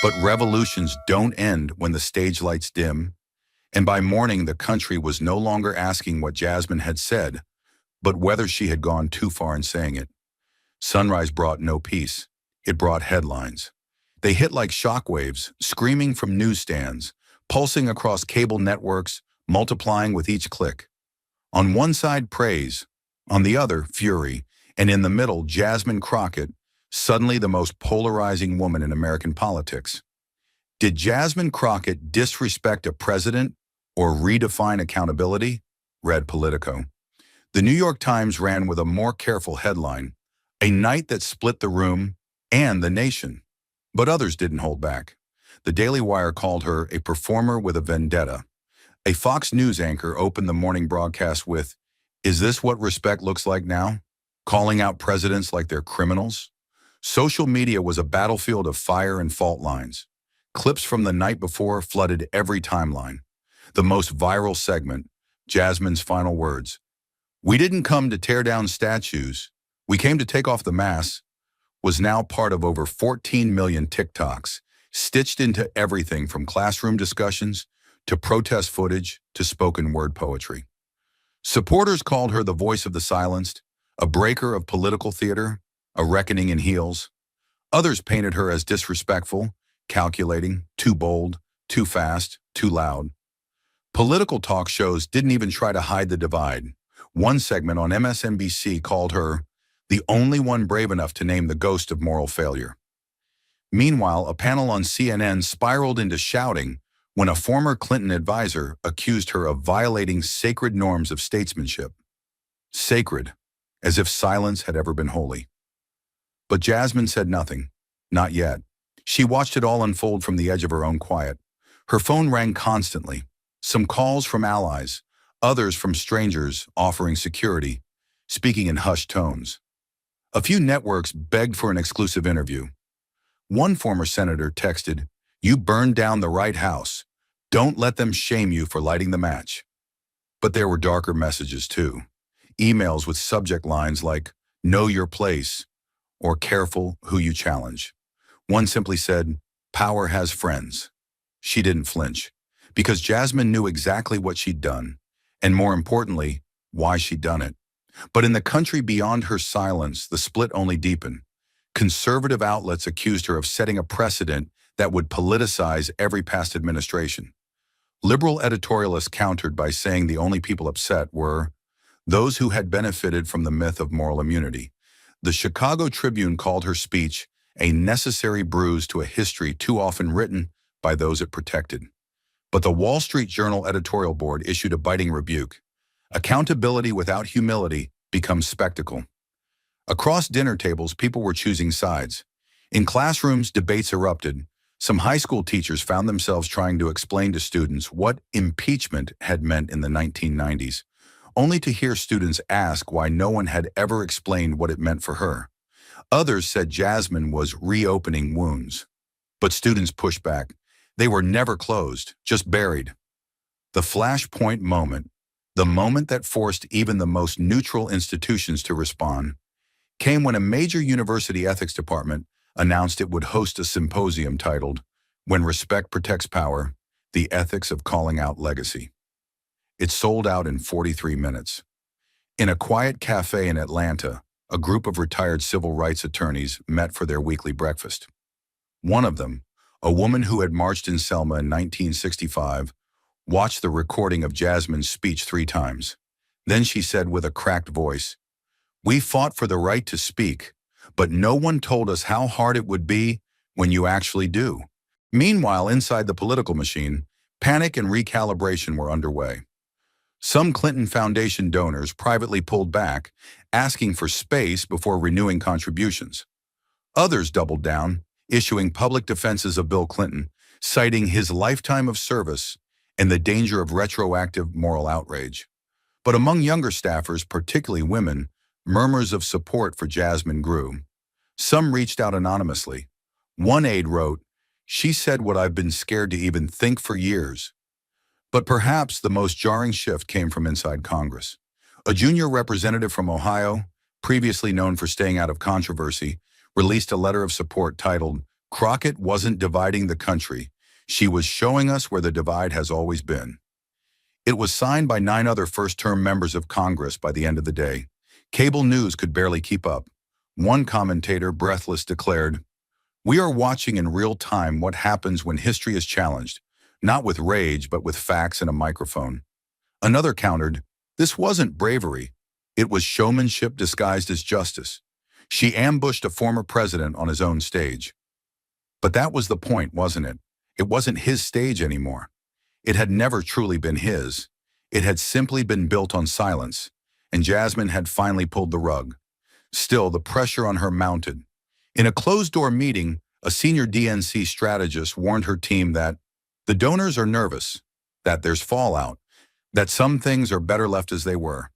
But revolutions don't end when the stage lights dim. And by morning, the country was no longer asking what Jasmine had said, but whether she had gone too far in saying it. Sunrise brought no peace. It brought headlines. They hit like shockwaves, screaming from newsstands, pulsing across cable networks, multiplying with each click. On one side, praise. On the other, fury. And in the middle, Jasmine Crockett, suddenly the most polarizing woman in American politics. Did Jasmine Crockett disrespect a president or redefine accountability? Read Politico. The New York Times ran with a more careful headline, "A night that split the room and the nation." But others didn't hold back. The Daily Wire called her a performer with a vendetta. A Fox News anchor opened the morning broadcast with, "Is this what respect looks like now? Calling out presidents like they're criminals?" Social media was a battlefield of fire and fault lines. Clips from the night before flooded every timeline. The most viral segment, Jasmine's final words, "We didn't come to tear down statues. We came to take off the masks," was now part of over 14 million TikToks, stitched into everything from classroom discussions to protest footage to spoken word poetry. Supporters called her the voice of the silenced, a breaker of political theater, a reckoning in heels. Others painted her as disrespectful, calculating, too bold, too fast, too loud. Political talk shows didn't even try to hide the divide. One segment on MSNBC called her the only one brave enough to name the ghost of moral failure. Meanwhile, a panel on CNN spiraled into shouting when a former Clinton advisor accused her of violating sacred norms of statesmanship. Sacred, as if silence had ever been holy. But Jasmine said nothing. Not yet. She watched it all unfold from the edge of her own quiet. Her phone rang constantly. Some calls from allies, others from strangers offering security, speaking in hushed tones. A few networks begged for an exclusive interview. One former senator texted, "You burned down the right house. Don't let them shame you for lighting the match." But there were darker messages too. Emails with subject lines like, "Know your place," or "Careful who you challenge." One simply said, "Power has friends." She didn't flinch, because Jasmine knew exactly what she'd done, and more importantly, why she'd done it. But in the country beyond her silence, the split only deepened. Conservative outlets accused her of setting a precedent that would politicize every past administration. Liberal editorialists countered by saying the only people upset were those who had benefited from the myth of moral immunity. The Chicago Tribune called her speech a necessary bruise to a history too often written by those it protected. But the Wall Street Journal editorial board issued a biting rebuke. Accountability without humility becomes spectacle. Across dinner tables, people were choosing sides. In classrooms, debates erupted. Some high school teachers found themselves trying to explain to students what impeachment had meant in the 1990s, only to hear students ask why no one had ever explained what it meant for her. Others said Jasmine was reopening wounds. But students pushed back. They were never closed, just buried. The flashpoint moment, the moment that forced even the most neutral institutions to respond, came when a major university ethics department announced it would host a symposium titled, "When Respect Protects Power, The Ethics of Calling Out Legacy. It sold out in 43 minutes. In a quiet cafe in Atlanta, a group of retired civil rights attorneys met for their weekly breakfast. One of them, a woman who had marched in Selma in 1965, watched the recording of Jasmine's speech 3 times. Then she said with a cracked voice, "We fought for the right to speak, but no one told us how hard it would be when you actually do." Meanwhile, inside the political machine, panic and recalibration were underway. Some Clinton Foundation donors privately pulled back, asking for space before renewing contributions. Others doubled down, issuing public defenses of Bill Clinton, citing his lifetime of service and the danger of retroactive moral outrage. But among younger staffers, particularly women, murmurs of support for Jasmine grew. Some reached out anonymously. One aide wrote, "She said what I've been scared to even think for years." But perhaps the most jarring shift came from inside Congress. A junior representative from Ohio, previously known for staying out of controversy, released a letter of support titled, "Crockett wasn't dividing the country. She was showing us where the divide has always been." It was signed by 9 other first-term members of Congress by the end of the day. Cable news could barely keep up. One commentator, breathless, declared, "We are watching in real time what happens when history is challenged, not with rage, but with facts and a microphone." Another countered, "This wasn't bravery. It was showmanship disguised as justice. She ambushed a former president on his own stage." But that was the point, wasn't it? It wasn't his stage anymore. It had never truly been his. It had simply been built on silence, and Jasmine had finally pulled the rug. Still, the pressure on her mounted. In a closed-door meeting, a senior DNC strategist warned her team that the donors are nervous, that there's fallout, that some things are better left as they were.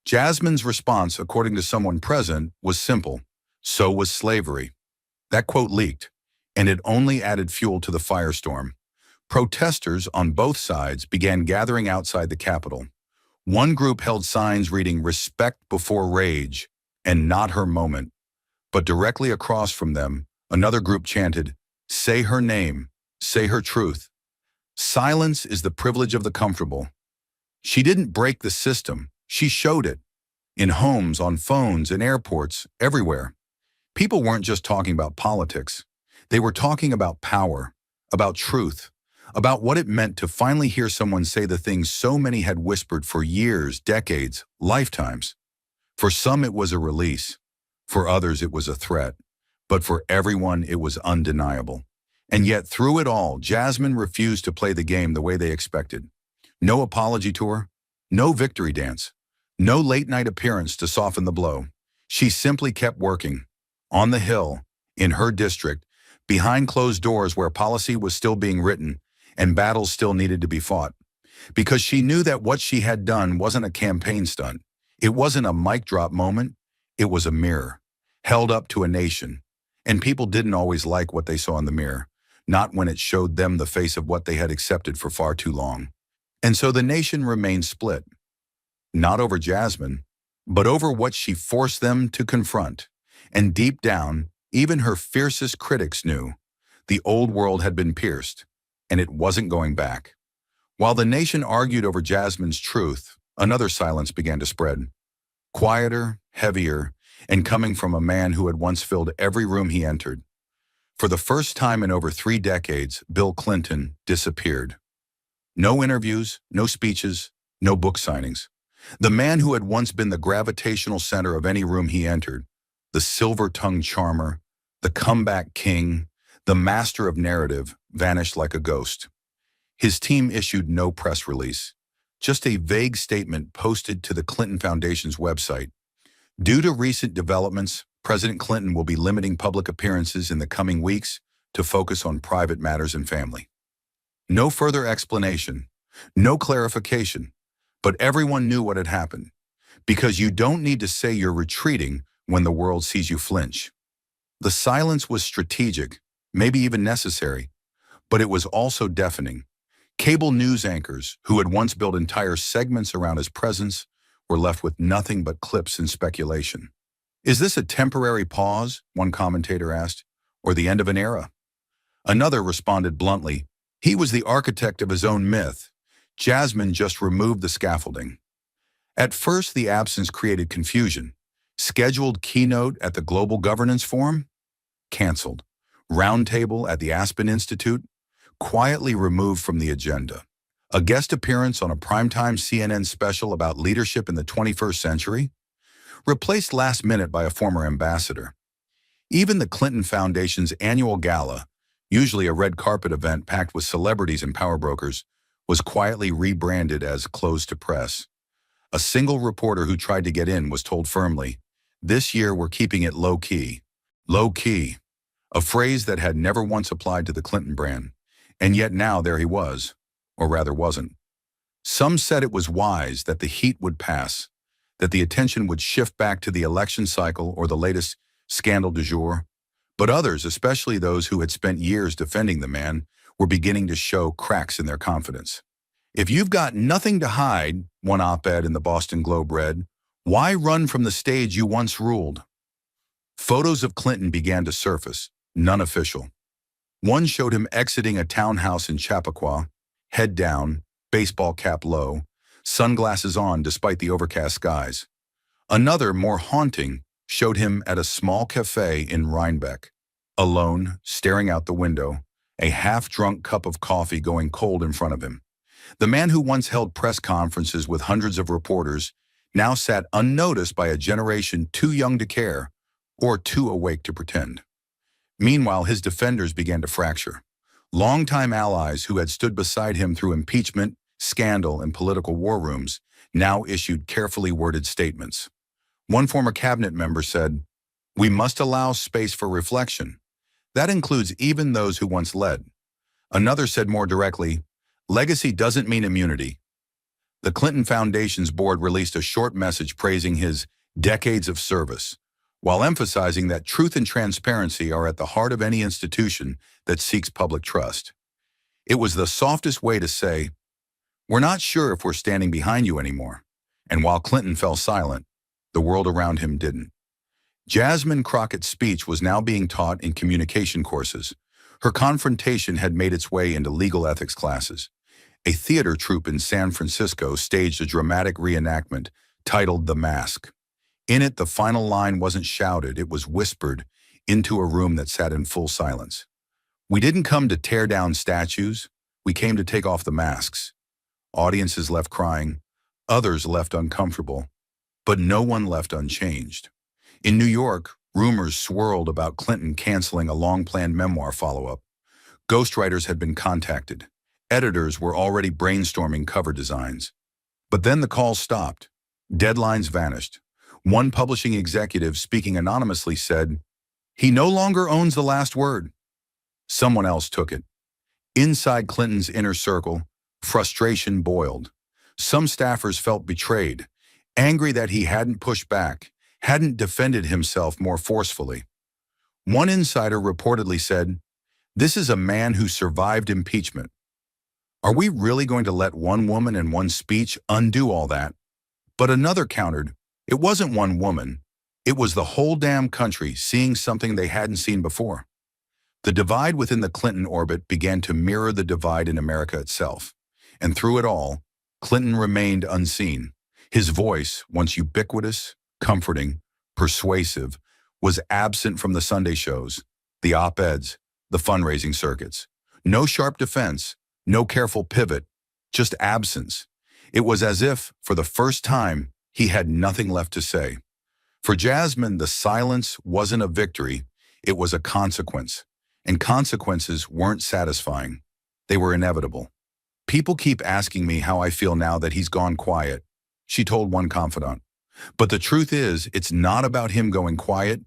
Jasmine's response, according to someone present, was simple: "So was slavery." That quote leaked, and it only added fuel to the firestorm. Protesters on both sides began gathering outside the Capitol. One group held signs reading "Respect before rage" and "Not her moment." But directly across from them, another group chanted, "Say her name, say her truth." Silence is the privilege of the comfortable. She didn't break the system, she showed it. In homes, on phones, in airports, everywhere. People weren't just talking about politics. They were talking about power, about truth, about what it meant to finally hear someone say the things so many had whispered for years, decades, lifetimes. For some it was a release. For others it was a threat. But for everyone it was undeniable. And yet through it all, Jasmine refused to play the game the way they expected. No apology tour, no victory dance, no late-night appearance to soften the blow. She simply kept working. On the Hill, in her district, behind closed doors where policy was still being written and battles still needed to be fought. Because she knew that what she had done wasn't a campaign stunt. It wasn't a mic drop moment. It was a mirror, held up to a nation. And people didn't always like what they saw in the mirror, not when it showed them the face of what they had accepted for far too long. And so the nation remained split. Not over Jasmine, but over what she forced them to confront. And deep down, even her fiercest critics knew the old world had been pierced, and it wasn't going back. While the nation argued over Jasmine's truth, another silence began to spread. Quieter, heavier, and coming from a man who had once filled every room he entered. For the first time in over 3 decades, Bill Clinton disappeared. No interviews, no speeches, no book signings. The man who had once been the gravitational center of any room he entered, the silver-tongued charmer, the comeback king, the master of narrative, vanished like a ghost. His team issued no press release, just a vague statement posted to the Clinton Foundation's website. Due to recent developments, President Clinton will be limiting public appearances in the coming weeks to focus on private matters and family. No further explanation, no clarification, but everyone knew what had happened. Because you don't need to say you're retreating when the world sees you flinch. The silence was strategic, maybe even necessary, but it was also deafening. Cable news anchors, who had once built entire segments around his presence, were left with nothing but clips and speculation. "Is this a temporary pause?" one commentator asked, "or the end of an era?" Another responded bluntly, He was the architect of his own myth. Jasmine just removed the scaffolding. At first, the absence created confusion. Scheduled keynote at the Global Governance Forum? Canceled. Roundtable at the Aspen Institute? Quietly removed from the agenda. A guest appearance on a primetime CNN special about leadership in the 21st century? Replaced last minute by a former ambassador. Even the Clinton Foundation's annual gala, usually a red carpet event packed with celebrities and power brokers, was quietly rebranded as closed to press. A single reporter who tried to get in was told firmly, "This year we're keeping it low-key." Low-key, a phrase that had never once applied to the Clinton brand. And yet now there he was, or rather wasn't. Some said it was wise that the heat would pass, that the attention would shift back to the election cycle or the latest scandal du jour. But others, especially those who had spent years defending the man, were beginning to show cracks in their confidence. "If you've got nothing to hide," one op-ed in the Boston Globe read, "why run from the stage you once ruled?" Photos of Clinton began to surface, none official. One showed him exiting a townhouse in Chappaqua, head down, baseball cap low, sunglasses on despite the overcast skies. Another, more haunting, showed him at a small cafe in Rhinebeck, alone, staring out the window, a half-drunk cup of coffee going cold in front of him. The man who once held press conferences with hundreds of reporters now sat unnoticed by a generation too young to care or too awake to pretend. Meanwhile, his defenders began to fracture. Longtime allies who had stood beside him through impeachment, scandal, and political war rooms now issued carefully worded statements. One former cabinet member said, "We must allow space for reflection. That includes even those who once led." Another said more directly, "Legacy doesn't mean immunity." The Clinton Foundation's board released a short message praising his decades of service, while emphasizing that truth and transparency are at the heart of any institution that seeks public trust. It was the softest way to say, "We're not sure if we're standing behind you anymore." And while Clinton fell silent, the world around him didn't. Jasmine Crockett's speech was now being taught in communication courses. Her confrontation had made its way into legal ethics classes. A theater troupe in San Francisco staged a dramatic reenactment titled "The Mask." In it, the final line wasn't shouted, it was whispered into a room that sat in full silence. "We didn't come to tear down statues, we came to take off the masks." Audiences left crying, others left uncomfortable, but no one left unchanged. In New York, rumors swirled about Clinton canceling a long-planned memoir follow-up. Ghostwriters had been contacted. Editors were already brainstorming cover designs. But then the calls stopped. Deadlines vanished. One publishing executive speaking anonymously said, "He no longer owns the last word." Someone else took it. Inside Clinton's inner circle, frustration boiled. Some staffers felt betrayed, angry that he hadn't pushed back, hadn't defended himself more forcefully. One insider reportedly said, "This is a man who survived impeachment. Are we really going to let one woman and one speech undo all that?" But another countered, "It wasn't one woman. It was the whole damn country seeing something they hadn't seen before." The divide within the Clinton orbit began to mirror the divide in America itself. And through it all, Clinton remained unseen. His voice, once ubiquitous, comforting, persuasive, was absent from the Sunday shows, the op-eds, the fundraising circuits. No sharp defense, no careful pivot, just absence. It was as if, for the first time, he had nothing left to say. For Jasmine, the silence wasn't a victory, it was a consequence. And consequences weren't satisfying. They were inevitable. "People keep asking me how I feel now that he's gone quiet," she told one confidant. "But the truth is, it's not about him going quiet.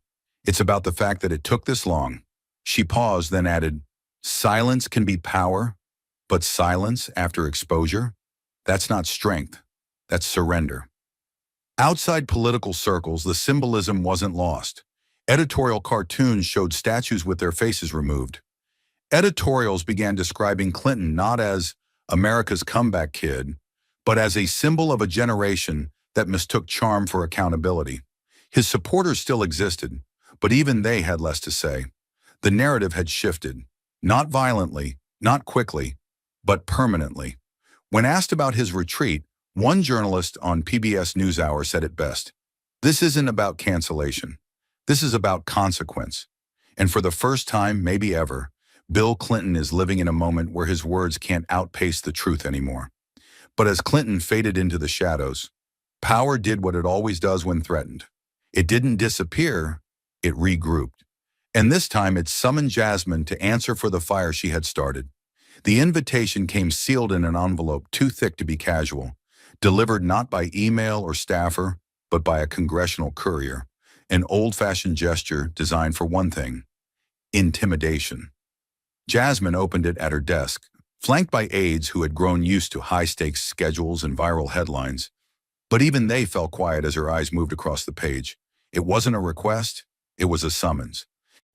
It's about the fact that it took this long." She paused, then added, "Silence can be power, but silence after exposure? That's not strength. That's surrender." Outside political circles, the symbolism wasn't lost. Editorial cartoons showed statues with their faces removed. Editorials began describing Clinton not as America's comeback kid, but as a symbol of a generation that mistook charm for accountability. His supporters still existed, but even they had less to say. The narrative had shifted, not violently, not quickly, but permanently. When asked about his retreat, one journalist on PBS NewsHour said it best. This isn't about cancellation. This is about consequence. And for the first time, maybe ever, Bill Clinton is living in a moment where his words can't outpace the truth anymore. But as Clinton faded into the shadows, power did what it always does when threatened. It didn't disappear, it regrouped. And this time it summoned Jasmine to answer for the fire she had started. The invitation came sealed in an envelope too thick to be casual, delivered not by email or staffer, but by a congressional courier, an old-fashioned gesture designed for one thing: intimidation. Jasmine opened it at her desk, flanked by aides who had grown used to high-stakes schedules and viral headlines. But even they fell quiet as her eyes moved across the page. It wasn't a request, it was a summons.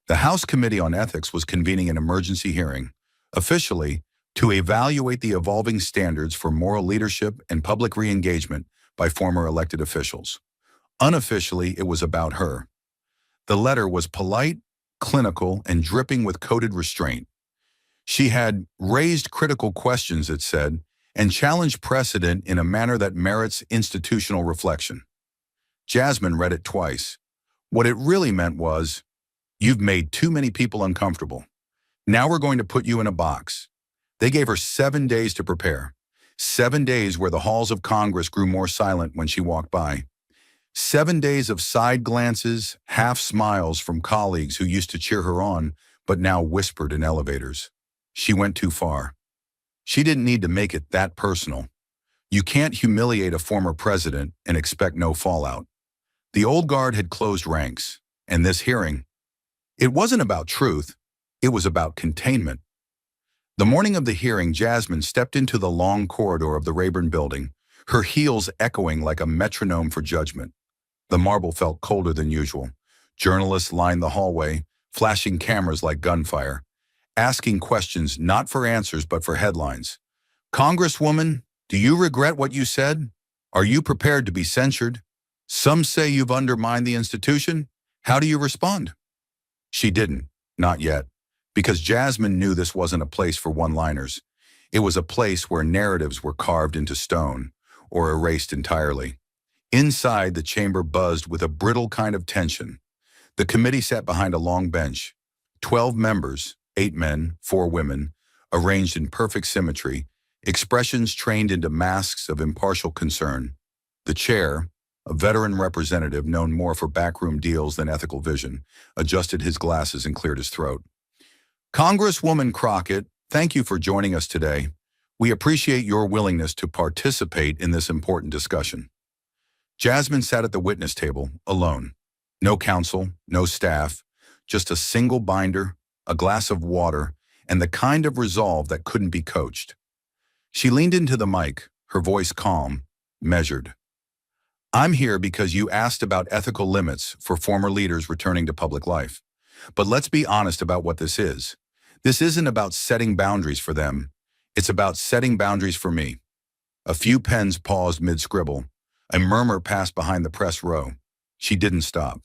The House Committee on Ethics was convening an emergency hearing, officially, to evaluate the evolving standards for moral leadership and public re-engagement by former elected officials. Unofficially, it was about her. The letter was polite, clinical, and dripping with coded restraint. She had raised critical questions, it said, and challenged precedent in a manner that merits institutional reflection. Jasmine read it twice. What it really meant was, "You've made too many people uncomfortable. Now we're going to put you in a box." They gave her 7 days to prepare. 7 days where the halls of Congress grew more silent when she walked by. 7 days of side glances, half smiles from colleagues who used to cheer her on, but now whispered in elevators. She went too far. She didn't need to make it that personal. You can't humiliate a former president and expect no fallout. The old guard had closed ranks, and this hearing, it wasn't about truth, it was about containment. The morning of the hearing, Jasmine stepped into the long corridor of the Rayburn building, her heels echoing like a metronome for judgment. The marble felt colder than usual. Journalists lined the hallway, flashing cameras like gunfire, asking questions not for answers but for headlines. "Congresswoman, do you regret what you said? Are you prepared to be censured? Some say you've undermined the institution. How do you respond?" She didn't, not yet, because Jasmine knew this wasn't a place for one-liners. It was a place where narratives were carved into stone or erased entirely. Inside, the chamber buzzed with a brittle kind of tension. The committee sat behind a long bench. 12 members, 8 men, 4 women, arranged in perfect symmetry, expressions trained into masks of impartial concern. The chair, a veteran representative known more for backroom deals than ethical vision, adjusted his glasses and cleared his throat. "Congresswoman Crockett, thank you for joining us today. We appreciate your willingness to participate in this important discussion." Jasmine sat at the witness table, alone. No counsel, no staff, just a single binder, a glass of water, and the kind of resolve that couldn't be coached. She leaned into the mic, her voice calm, measured. "I'm here because you asked about ethical limits for former leaders returning to public life. But let's be honest about what this is. This isn't about setting boundaries for them. It's about setting boundaries for me." A few pens paused mid-scribble. A murmur passed behind the press row. She didn't stop.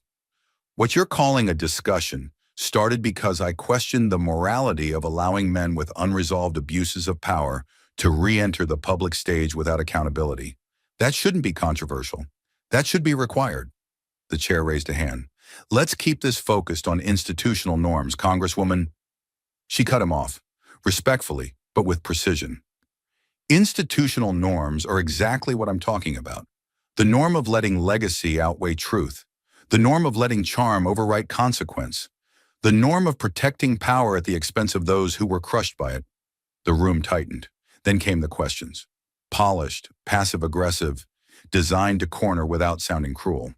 "What you're calling a discussion started because I questioned the morality of allowing men with unresolved abuses of power to re-enter the public stage without accountability. That shouldn't be controversial. That should be required." The chair raised a hand. "Let's keep this focused on institutional norms, Congresswoman." She cut him off, respectfully, but with precision. Institutional norms are exactly what I'm talking about. The norm of letting legacy outweigh truth. The norm of letting charm overwrite consequence. The norm of protecting power at the expense of those who were crushed by it. The room tightened. Then came the questions. Polished, passive-aggressive, designed to corner without sounding cruel.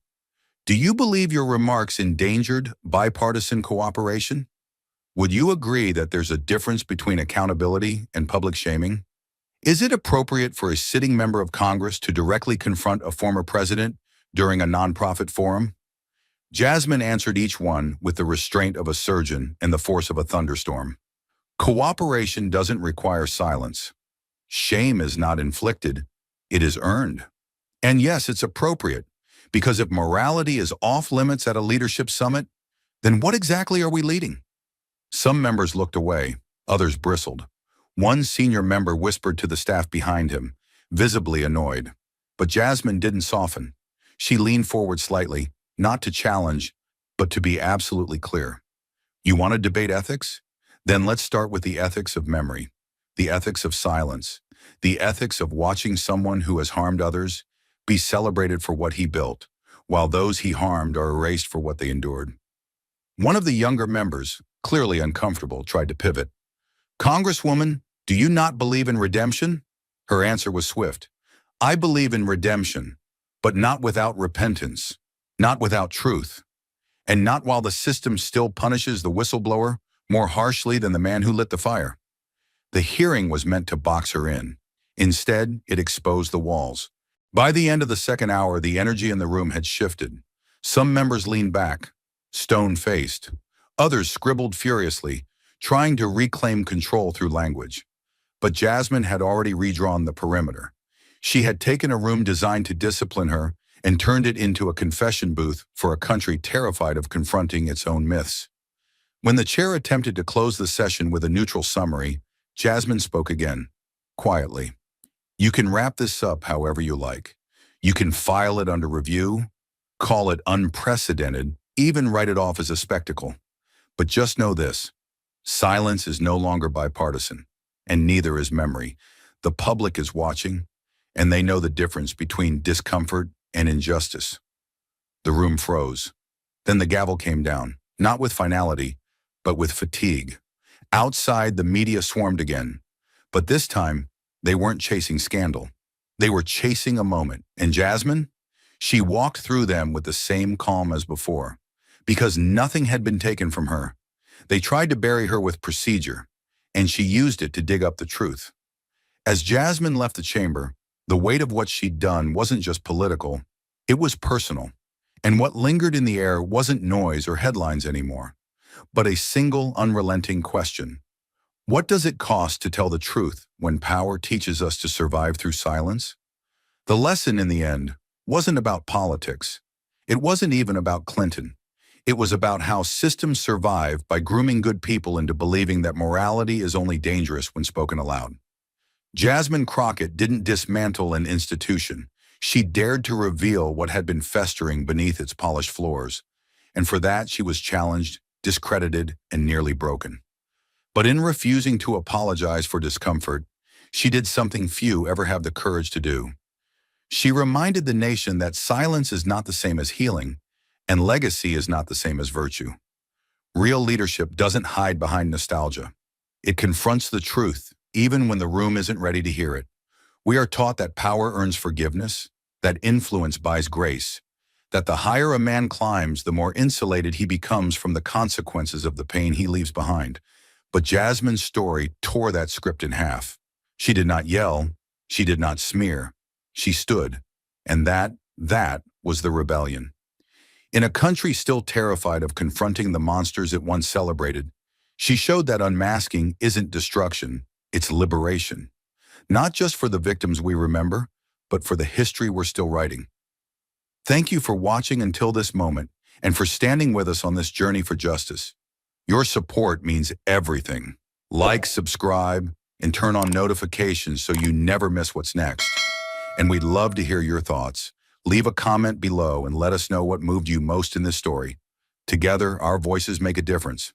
"Do you believe your remarks endangered bipartisan cooperation? Would you agree that there's a difference between accountability and public shaming? Is it appropriate for a sitting member of Congress to directly confront a former president during a nonprofit forum?" Jasmine answered each one with the restraint of a surgeon and the force of a thunderstorm. Cooperation doesn't require silence. Shame is not inflicted, it is earned. And yes, it's appropriate, because if morality is off limits at a leadership summit, then what exactly are we leading? Some members looked away, others bristled. One senior member whispered to the staff behind him, visibly annoyed. But Jasmine didn't soften. She leaned forward slightly, not to challenge, but to be absolutely clear. You want to debate ethics? Then let's start with the ethics of memory, the ethics of silence, the ethics of watching someone who has harmed others be celebrated for what he built, while those he harmed are erased for what they endured. One of the younger members, clearly uncomfortable, tried to pivot. Congresswoman, do you not believe in redemption? Her answer was swift. I believe in redemption, but not without repentance, not without truth, and not while the system still punishes the whistleblower more harshly than the man who lit the fire. The hearing was meant to box her in. Instead, it exposed the walls. By the end of the second hour, the energy in the room had shifted. Some members leaned back, stone-faced. Others scribbled furiously, trying to reclaim control through language. But Jasmine had already redrawn the perimeter. She had taken a room designed to discipline her and turned it into a confession booth for a country terrified of confronting its own myths. When the chair attempted to close the session with a neutral summary, Jasmine spoke again, quietly. You can wrap this up however you like. You can file it under review, call it unprecedented, even write it off as a spectacle. But just know this, silence is no longer bipartisan, and neither is memory. The public is watching, and they know the difference between discomfort and injustice. The room froze. Then the gavel came down, not with finality, but with fatigue. Outside, the media swarmed again. But this time, they weren't chasing scandal. They were chasing a moment. And Jasmine? She walked through them with the same calm as before, because nothing had been taken from her. They tried to bury her with procedure, and she used it to dig up the truth. As Jasmine left the chamber, the weight of what she'd done wasn't just political, it was personal. And what lingered in the air wasn't noise or headlines anymore, but a single, unrelenting question. What does it cost to tell the truth when power teaches us to survive through silence? The lesson in the end wasn't about politics. It wasn't even about Clinton. It was about how systems survive by grooming good people into believing that morality is only dangerous when spoken aloud. Jasmine Crockett didn't dismantle an institution. She dared to reveal what had been festering beneath its polished floors. And for that, she was challenged, discredited, and nearly broken. But in refusing to apologize for discomfort, she did something few ever have the courage to do. She reminded the nation that silence is not the same as healing, and legacy is not the same as virtue. Real leadership doesn't hide behind nostalgia. It confronts the truth, even when the room isn't ready to hear it. We are taught that power earns forgiveness, that influence buys grace, that the higher a man climbs, the more insulated he becomes from the consequences of the pain he leaves behind. But Jasmine's story tore that script in half. She did not yell, she did not smear. She stood, and that was the rebellion. In a country still terrified of confronting the monsters it once celebrated, she showed that unmasking isn't destruction, it's liberation. Not just for the victims we remember, but for the history we're still writing. Thank you for watching until this moment, and for standing with us on this journey for justice. Your support means everything. Like, subscribe, and turn on notifications so you never miss what's next. And we'd love to hear your thoughts. Leave a comment below and let us know what moved you most in this story. Together, our voices make a difference.